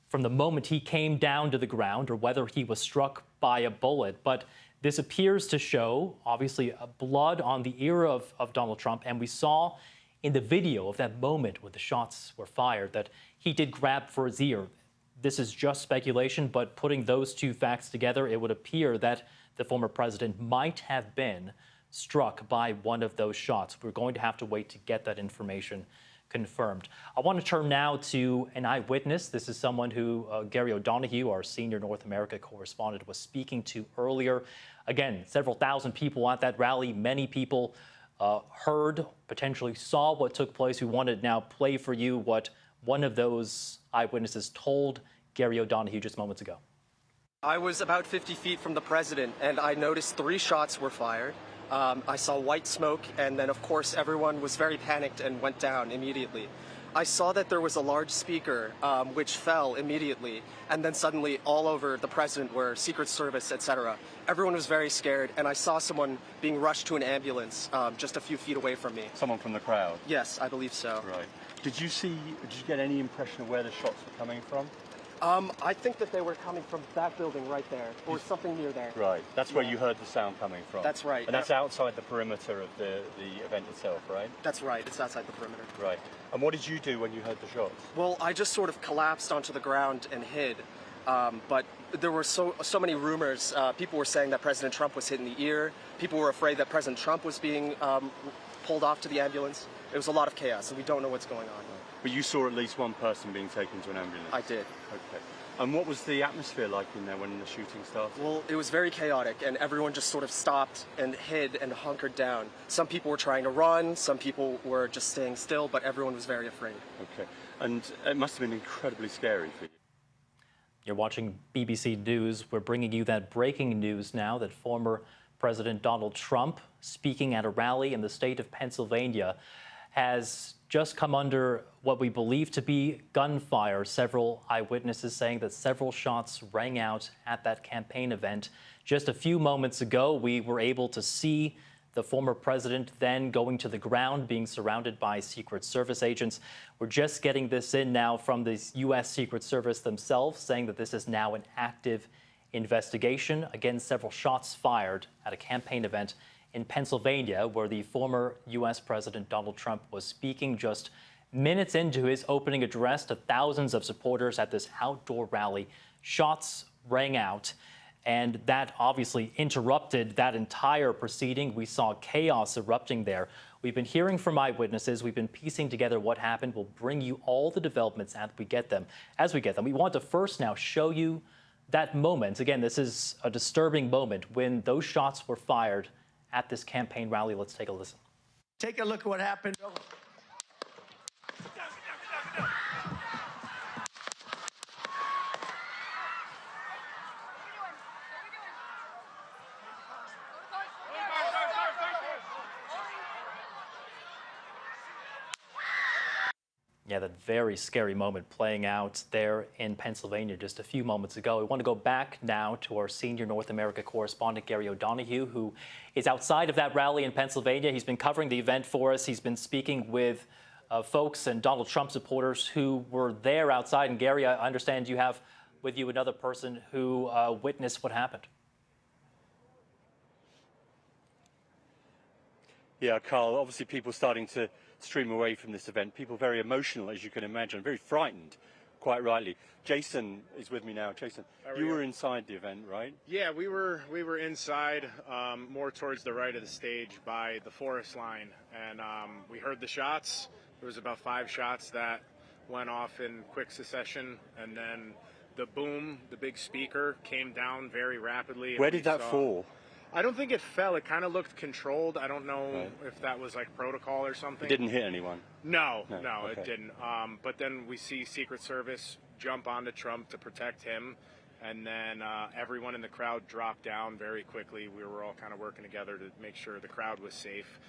from the moment he came down to the ground or whether he was struck by a bullet. But this appears to show, obviously, blood on the ear of Donald Trump. And we saw in the video of that moment when the shots were fired that he did grab for his ear. This is just speculation, but putting those two facts together, it would appear that the former president might have been struck by one of those shots. We're going to have to wait to get that information confirmed. I want to turn now to an eyewitness. This is someone who Gary O'Donoghue, our senior North America correspondent, was speaking to earlier. Again, several thousand people at that rally. Many people heard, potentially saw what took place. We want to now play for you what one of those eyewitnesses told Gary O'Donoghue just moments ago. I was about 50 feet from the president, and I noticed 3 shots were fired. I saw white smoke, and then, of course, everyone was very panicked and went down immediately. I saw that there was a large speaker which fell immediately, and then suddenly all over the president were Secret Service, etc. Everyone was very scared, and I saw someone being rushed to an ambulance just a few feet away from me. Someone from the crowd? Yes, I believe so. Right. Did you get any impression of where the shots were coming from? I think that they were coming from that building right there, or something near there. Right. That's where you heard the sound coming from. That's right. And that's outside the perimeter of the event itself, right? That's right. It's outside the perimeter. Right. And what did you do when you heard the shots? Well, I just sort of collapsed onto the ground and hid. But there were so many rumors. People were saying that President Trump was hit in the ear. People were afraid that President Trump was being pulled off to the ambulance. It was a lot of chaos, and we don't know what's going on. But you saw at least one person being taken to an ambulance? I did. Okay. And what was the atmosphere like in there when the shooting started? Well, it was very chaotic, and everyone just sort of stopped and hid and hunkered down. Some people were trying to run, some people were just staying still, but everyone was very afraid. Okay. And it must have been incredibly scary for you. You're watching BBC News. We're bringing you that breaking news now that former President Donald Trump, speaking at a rally in the state of Pennsylvania, has just come under what we believe to be gunfire. Several eyewitnesses saying that several shots rang out at that campaign event. Just a few moments ago, we were able to see the former president then going to the ground, being surrounded by Secret Service agents. We're just getting this in now from the U.S. Secret Service themselves, saying that this is now an active investigation. Again, several shots fired at a campaign event in Pennsylvania, where the former U.S. President Donald Trump was speaking just minutes into his opening address to thousands of supporters at this outdoor rally. Shots rang out, and that obviously interrupted that entire proceeding. We saw chaos erupting there. We've been hearing from eyewitnesses. We've been piecing together what happened. We'll bring you all the developments as we get them. We want to first now show you that moment. Again, this is a disturbing moment when those shots were fired at this campaign rally. Let's take a listen. Take a look at what happened. Yeah, that very scary moment playing out there in Pennsylvania just a few moments ago. We want to go back now to our senior North America correspondent, Gary O'Donoghue, who is outside of that rally in Pennsylvania. He's been covering the event for us. He's been speaking with folks and Donald Trump supporters who were there outside. And Gary, I understand you have with you another person who witnessed what happened. Yeah, Carl, obviously people starting to stream away from this event. People very emotional, as you can imagine, very frightened, quite rightly. Jason is with me now. Jason, you were inside the event, right? Yeah, we were inside, more towards the right of the stage by the forest line, and we heard the shots. There was about 5 shots that went off in quick succession, and then the boom, the big speaker, came down very rapidly. Where did that fall? I don't think it fell. It kind of looked controlled. I don't know if that was like protocol or something. It didn't hit anyone? No, Okay. It didn't. But then we see Secret Service jump onto Trump to protect him, and then everyone in the crowd dropped down very quickly. We were all kind of working together to make sure the crowd was safe.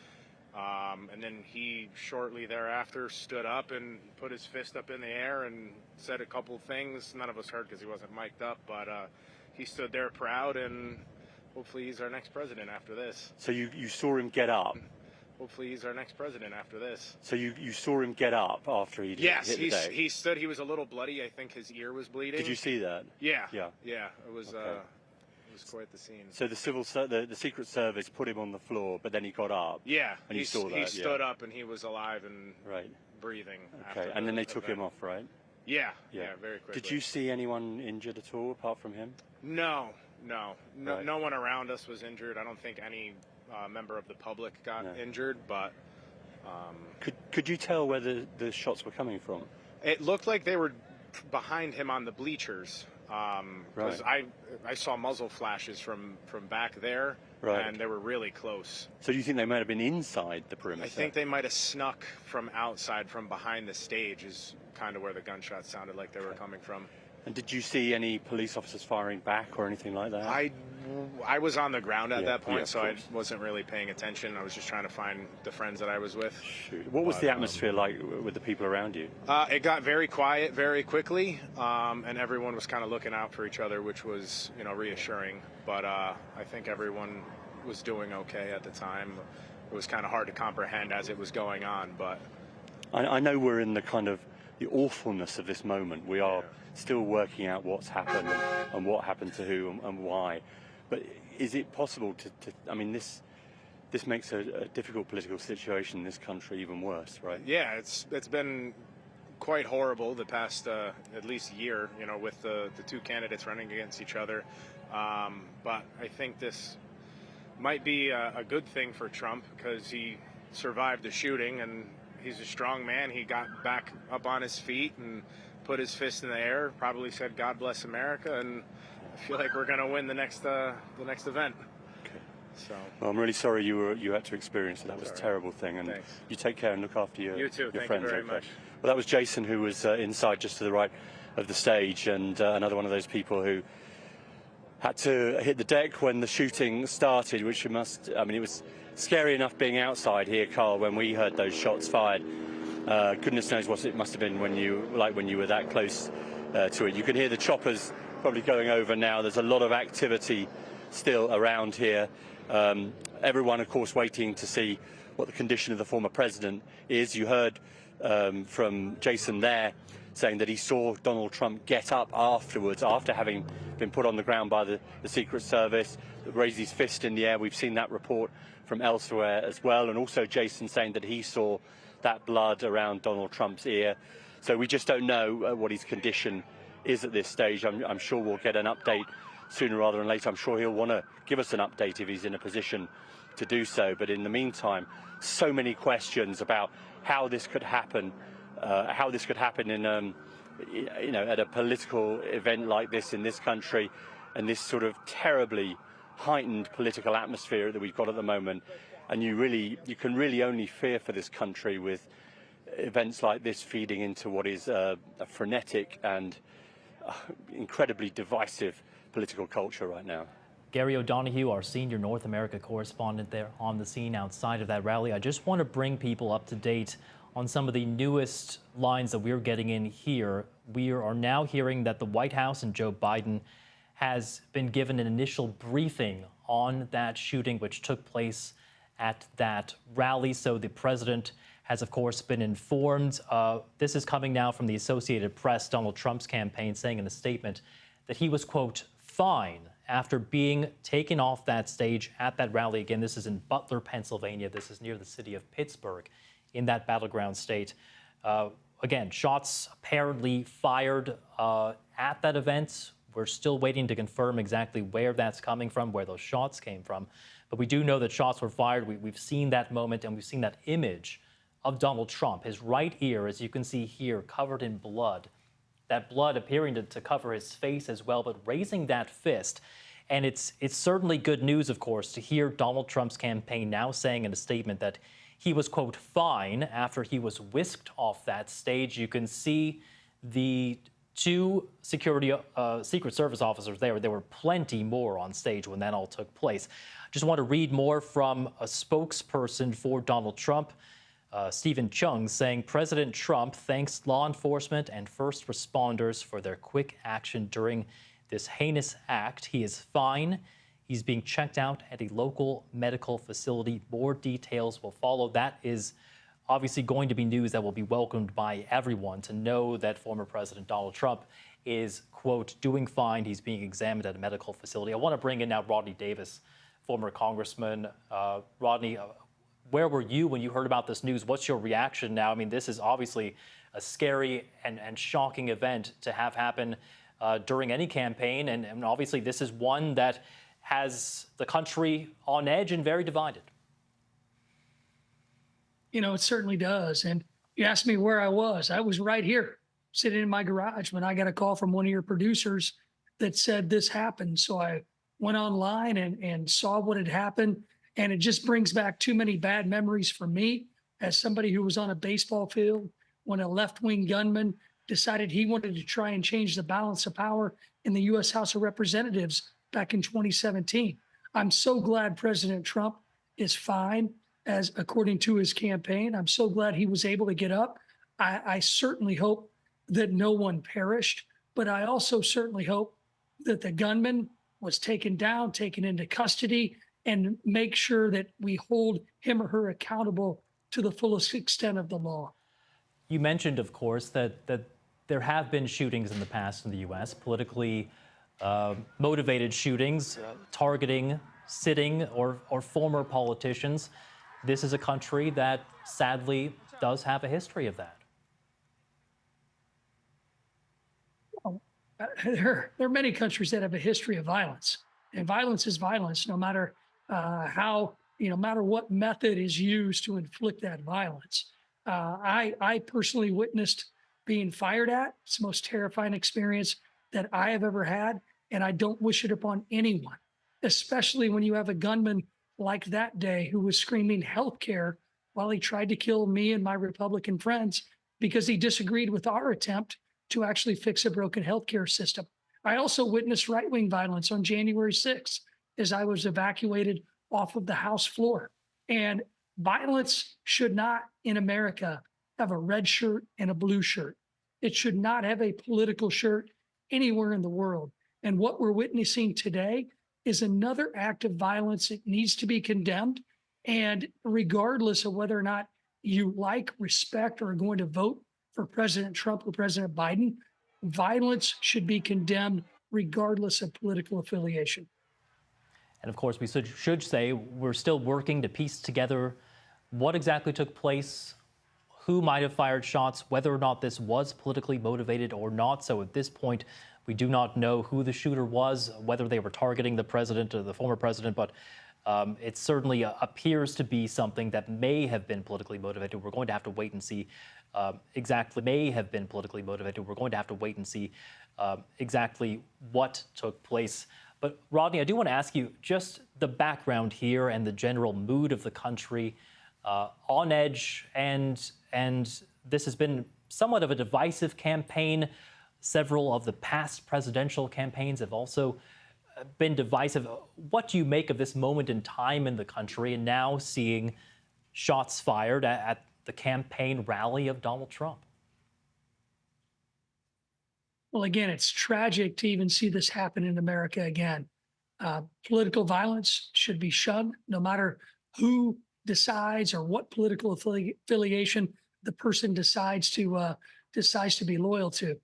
And then he shortly thereafter stood up and put his fist up in the air and said a couple things. None of us heard because he wasn't mic'd up, but he stood there proud, and hopefully he's our next president after this. So you saw him get up? Hopefully he's our next president after this. So you saw him get up after he hit the deck? Yes, he stood. He was a little bloody. I think his ear was bleeding. Did you see that? Yeah. Yeah. It was quite the scene. So the Secret Service put him on the floor, but then he got up. Yeah. And you saw that. He stood up and he was alive and breathing. Okay. And then they took him off, right? Yeah. Very quickly. Did you see anyone injured at all apart from him? No. No one around us was injured. I don't think any member of the public got injured, but could you tell where the shots were coming from? It looked like they were behind him on the bleachers. Because I saw muzzle flashes from back there, and they were really close. So do you think they might have been inside the perimeter? I think they might have snuck from outside, from behind the stage, is kind of where the gunshots sounded like they were coming from. And did you see any police officers firing back or anything like that? I was on the ground at that point, yeah, so I wasn't really paying attention. I was just trying to find the friends that I was with. What was the atmosphere like with the people around you? It got very quiet very quickly, and everyone was kind of looking out for each other, which was, reassuring. But I think everyone was doing okay at the time. It was kind of hard to comprehend as it was going on, but I know we're in the kind of the awfulness of this moment. We are still working out what's happened and what happened to who and why. But is it possible to I mean, this makes a difficult political situation in this country even worse, right? yeah, it's been quite horrible the past at least year, with the two candidates running against each other. But I think this might be a good thing for Trump because he survived the shooting and he's a strong man. He got back up on his feet and put his fist in the air, probably said, "God bless America," and I feel like we're going to win the next event. Okay. So. Well, I'm really sorry you had to experience it. That was a terrible thing. And Thanks. You take care and look after your You too. your Thank friends. you very okay? much. Well, that was Jason, who was inside just to the right of the stage, and another one of those people who had to hit the deck when the shooting started, which it was scary enough being outside here, Carl, when we heard those shots fired. Goodness knows what it must have been when you were that close to it. You can hear the choppers probably going over now. There's a lot of activity still around here. Everyone, of course, waiting to see what the condition of the former president is. You heard from Jason there saying that he saw Donald Trump get up afterwards, after having been put on the ground by the Secret Service, raise his fist in the air. We've seen that report from elsewhere as well. And also Jason saying that he saw that blood around Donald Trump's ear. So we just don't know what his condition is at this stage. I'm sure we'll get an update sooner rather than later. I'm sure he'll want to give us an update if he's in a position to do so. But in the meantime, so many questions about how this could happen, in at a political event like this in this country, and this sort of terribly heightened political atmosphere that we've got at the moment. And you can really only fear for this country with events like this feeding into what is a frenetic and incredibly divisive political culture right now. Gary O'Donoghue, our senior North America correspondent there on the scene outside of that rally. I just want to bring people up to date on some of the newest lines that we're getting in here. We are now hearing that the White House and Joe Biden has been given an initial briefing on that shooting, which took place at that rally. So the president has, of course, been informed. This is coming now from the Associated Press, Donald Trump's campaign, saying in a statement that he was, quote, fine after being taken off that stage at that rally. Again, this is in Butler, Pennsylvania. This is near the city of Pittsburgh in that battleground state. Again, shots apparently fired at that event. We're still waiting to confirm exactly where that's coming from, where those shots came from. But we do know that shots were fired. We've seen that moment, and we've seen that image of Donald Trump, his right ear, as you can see here, covered in blood. That blood appearing to cover his face as well, but raising that fist. And it's certainly good news, of course, to hear Donald Trump's campaign now saying in a statement that he was, quote, fine after he was whisked off that stage. You can see the two Secret Service officers there. There were plenty more on stage when that all took place. Just want to read more from a spokesperson for Donald Trump, Stephen Chung, saying President Trump thanks law enforcement and first responders for their quick action during this heinous act. He is fine. He's being checked out at a local medical facility. More details will follow. That is obviously going to be news that will be welcomed by everyone, to know that former President Donald Trump is, quote, doing fine. He's being examined at a medical facility. I want to bring in now Rodney Davis, former congressman. Rodney, where were you when you heard about this news? What's your reaction now? I mean, this is obviously a scary and shocking event to have happen during any campaign. And obviously this is one that has the country on edge and very divided. You know, it certainly does. And you asked me where I was right here sitting in my garage when I got a call from one of your producers that said this happened. So I went online and saw what had happened. And it just brings back too many bad memories for me as somebody who was on a baseball field when a left-wing gunman decided he wanted to try and change the balance of power in the U.S. House of Representatives back in 2017. I'm so glad President Trump is fine, as according to his campaign. I'm so glad he was able to get up. I certainly hope that no one perished, but I also certainly hope that the gunman was taken down, taken into custody, and make sure that we hold him or her accountable to the fullest extent of the law. You mentioned, of course, that there have been shootings in the past in the U.S., politically motivated shootings, targeting sitting or former politicians. This is a country that sadly does have a history of that. There are many countries that have a history of violence, and violence is violence, no matter no matter what method is used to inflict that violence. I personally witnessed being fired at. It's the most terrifying experience that I have ever had, and I don't wish it upon anyone, especially when you have a gunman like that day who was screaming healthcare while he tried to kill me and my Republican friends because he disagreed with our attempt to actually fix a broken healthcare system. I also witnessed right-wing violence on January 6th as I was evacuated off of the House floor. And violence should not, in America, have a red shirt and a blue shirt. It should not have a political shirt anywhere in the world. And what we're witnessing today is another act of violence that needs to be condemned. And regardless of whether or not you like, respect, or are going to vote for President Trump or President Biden, violence should be condemned regardless of political affiliation. And of course, we should say we're still working to piece together what exactly took place, who might have fired shots, whether or not this was politically motivated or not. So at this point, we do not know who the shooter was, whether they were targeting the president or the former president, but it certainly appears to be something that may have been politically motivated. We're going to have to wait and see exactly what took place. But Rodney, I do want to ask you just the background here and the general mood of the country on edge, and this has been somewhat of a divisive campaign. Several of the past presidential campaigns have also been divisive. What do you make of this moment in time in the country and now seeing shots fired at the campaign rally of Donald Trump? Well, again, it's tragic to even see this happen in America again. Political violence should be shunned, no matter who decides or what political affiliation the person decides to be loyal to.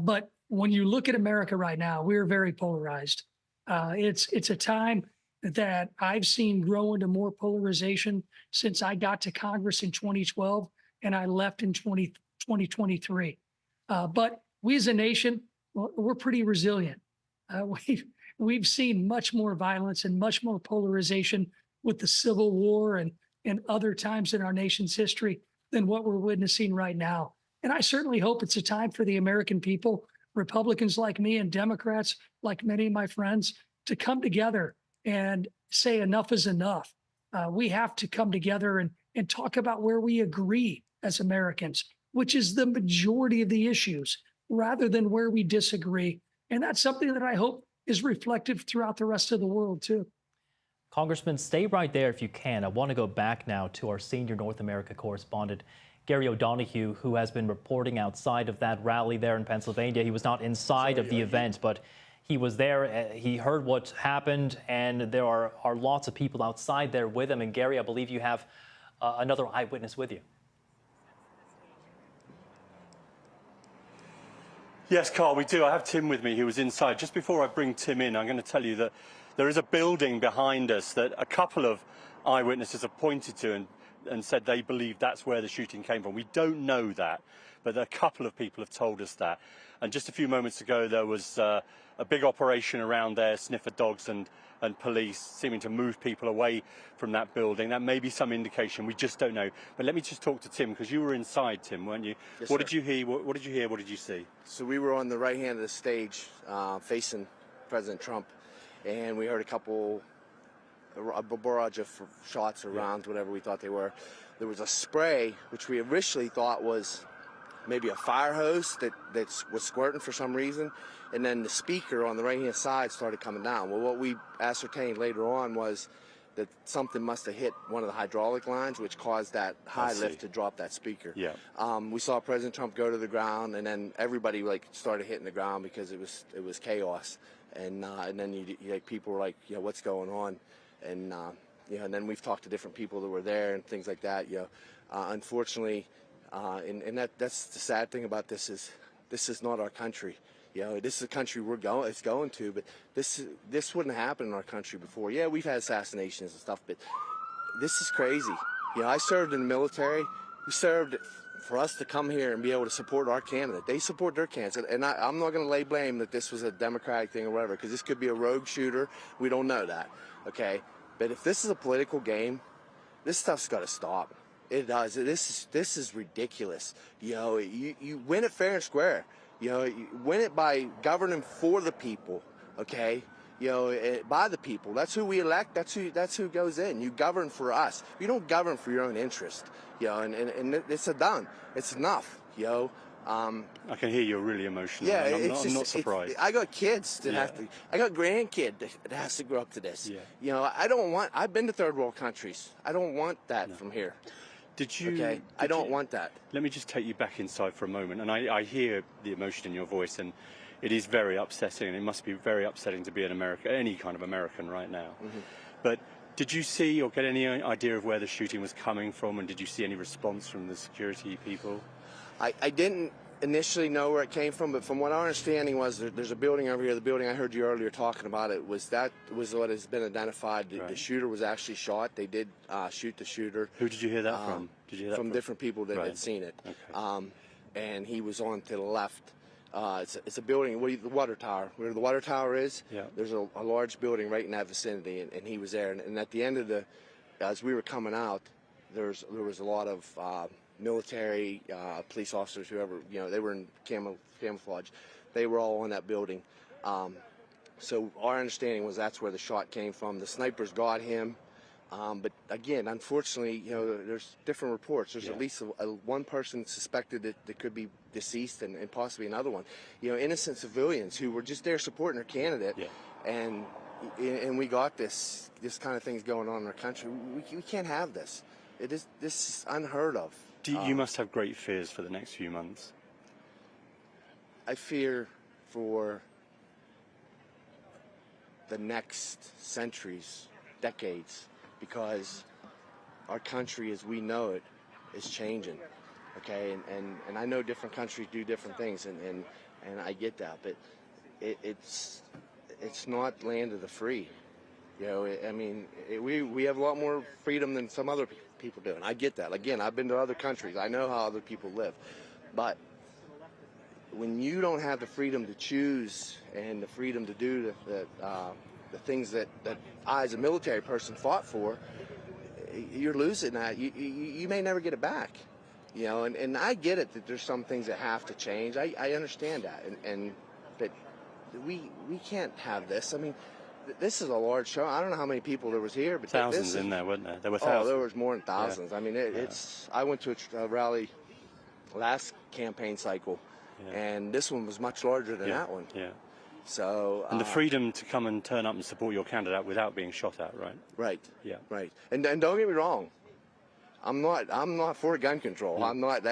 But when you look at America right now, we're very polarized. It's a time that I've seen grow into more polarization since I got to Congress in 2012 and I left in 2023. But we as a nation, we're pretty resilient. We've seen much more violence and much more polarization with the Civil War and other times in our nation's history than what we're witnessing right now. And I certainly hope it's a time for the American people, Republicans like me and Democrats like many of my friends, to come together and say enough is enough. We have to come together and talk about where we agree as Americans, which is the majority of the issues, rather than where we disagree. And that's something that I hope is reflective throughout the rest of the world, too. Congressman, stay right there if you can. I want to go back now to our senior North America correspondent, Gary O'Donoghue, who has been reporting outside of that rally there in Pennsylvania. He was not inside of the event, but he was there. He heard what happened, and there are lots of people outside there with him. And Gary, I believe you have another eyewitness with you. Yes, Carl, we do. I have Tim with me who was inside. Just before I bring Tim in, I'm going to tell you that there is a building behind us that a couple of eyewitnesses have pointed to and said they believe that's where the shooting came from. We don't know that, but a couple of people have told us that. And just a few moments ago, there was a big operation around there, sniffer dogs and police seeming to move people away from that building. That may be some indication. We just don't know. But let me just talk to Tim, because you were inside, Tim, weren't you? Yes, what sir. did you hear? What did you hear? What did you see? So we were on the right hand of the stage facing President Trump, and we heard a barrage of shots or rounds, whatever we thought they were. There was a spray, which we initially thought was maybe a fire hose that was squirting for some reason, and then the speaker on the right-hand side started coming down. Well, what we ascertained later on was that something must have hit one of the hydraulic lines, which caused that high lift to drop that speaker. Yeah. We saw President Trump go to the ground, and then everybody like started hitting the ground because it was chaos, and then people were like, what's going on, and and then we've talked to different people that were there and things like that. Unfortunately, and that's the sad thing about this is not our country. This is a country it's going to, but this wouldn't happen in our country before. Yeah, we've had assassinations and stuff, but this is crazy. I served in the military. We served for us to come here and be able to support our candidate. They support their candidate, and I'm not going to lay blame that this was a Democratic thing or whatever, because this could be a rogue shooter. We don't know that, okay? But if this is a political game, this stuff's got to stop. It does. This is ridiculous. You win it fair and square. You win it by governing for the people, okay? By the people. That's who we elect. That's who goes in. You govern for us. You don't govern for your own interest. And it's done. It's enough. I can hear you're really emotional. Yeah, I'm not surprised. I got kids that have to. I got grandkid that has to grow up to this. Yeah. I've been to third world countries. I don't want that from here. I don't want that. Let me just take you back inside for a moment, and I hear the emotion in your voice, and it is very upsetting, and it must be very upsetting to be any kind of American right now. Mm-hmm. But did you see or get any idea of where the shooting was coming from, and did you see any response from the security people? I didn't initially know where it came from, but from what our understanding was, there's a building over here. The building I heard you earlier talking about, was what has been identified. The shooter was actually shot. They did shoot the shooter. Who did you hear that from? Did you hear that from different people that had seen it. Okay. And he was on to the left. It's a building, the water tower. Where the water tower is, there's a large building right in that vicinity, and he was there. And at the end of as we were coming out, there was a lot of military, police officers, whoever, they were in camouflage. They were all on that building. So our understanding was that's where the shot came from. The snipers got him. But again, unfortunately, there's different reports. There's at least one person suspected that could be deceased, and possibly another one. Innocent civilians who were just there supporting their candidate, and we got this kind of things going on in our country. We can't have this. This is unheard of. You must have great fears for the next few months. I fear for the next centuries, decades, because our country as we know it is changing, okay? And I know different countries do different things, and I get that, but it's not land of the free. We have a lot more freedom than some other people do, and I get that. Again, I've been to other countries. I know how other people live. But when you don't have the freedom to choose and the freedom to do the things that I, as a military person, fought for, you're losing that. You may never get it back. And I get it that there's some things that have to change. I understand that, but we can't have this. This is a large show. I don't know how many people there was here, but thousands in there, weren't there? There were thousands. Oh, there was more than thousands. Yeah. I went to a rally last campaign cycle, and this one was much larger than that one. Yeah. So. And the freedom to come and turn up and support your candidate without being shot at, right? Right. Yeah. Right. And don't get me wrong. I'm not for gun control. No. I'm not.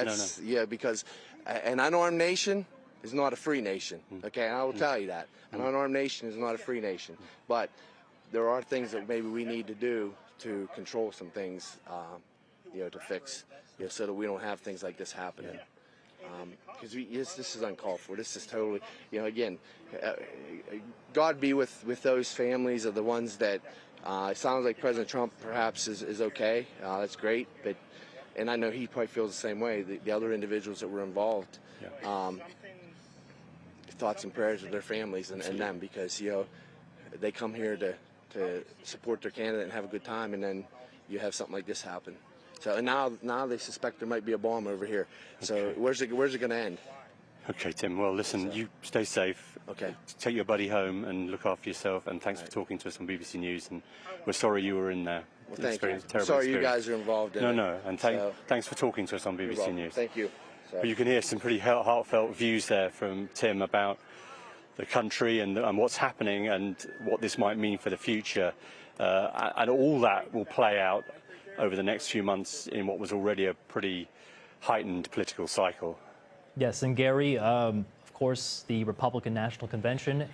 Because an unarmed nation is not a free nation. Okay, and I will tell you that. An unarmed nation is not a free nation. But there are things that maybe we need to do to control some things, to fix, so that we don't have things like this happening. Because this is uncalled for. This is totally, again, God be with those families of the ones that, it sounds like President Trump perhaps is okay. That's great. And I know he probably feels the same way. The other individuals that were involved, thoughts and prayers with their families and them, because they come here to support their candidate and have a good time, and then you have something like this happen. So and now they suspect there might be a bomb over here. So where's it going to end? Okay, Tim. Well, listen, you stay safe. Okay. Take your buddy home and look after yourself. And thanks for talking to us on BBC News. And we're sorry you were in there. Well, thank you. Terrible Sorry experience. you guys are involved in it. No. And thanks for talking to us on BBC News. Thank you. But you can hear some pretty heartfelt views there from Tim about the country and what's happening and what this might mean for the future. And all that will play out over the next few months in what was already a pretty heightened political cycle. Yes, and Gary, of course, the Republican National Convention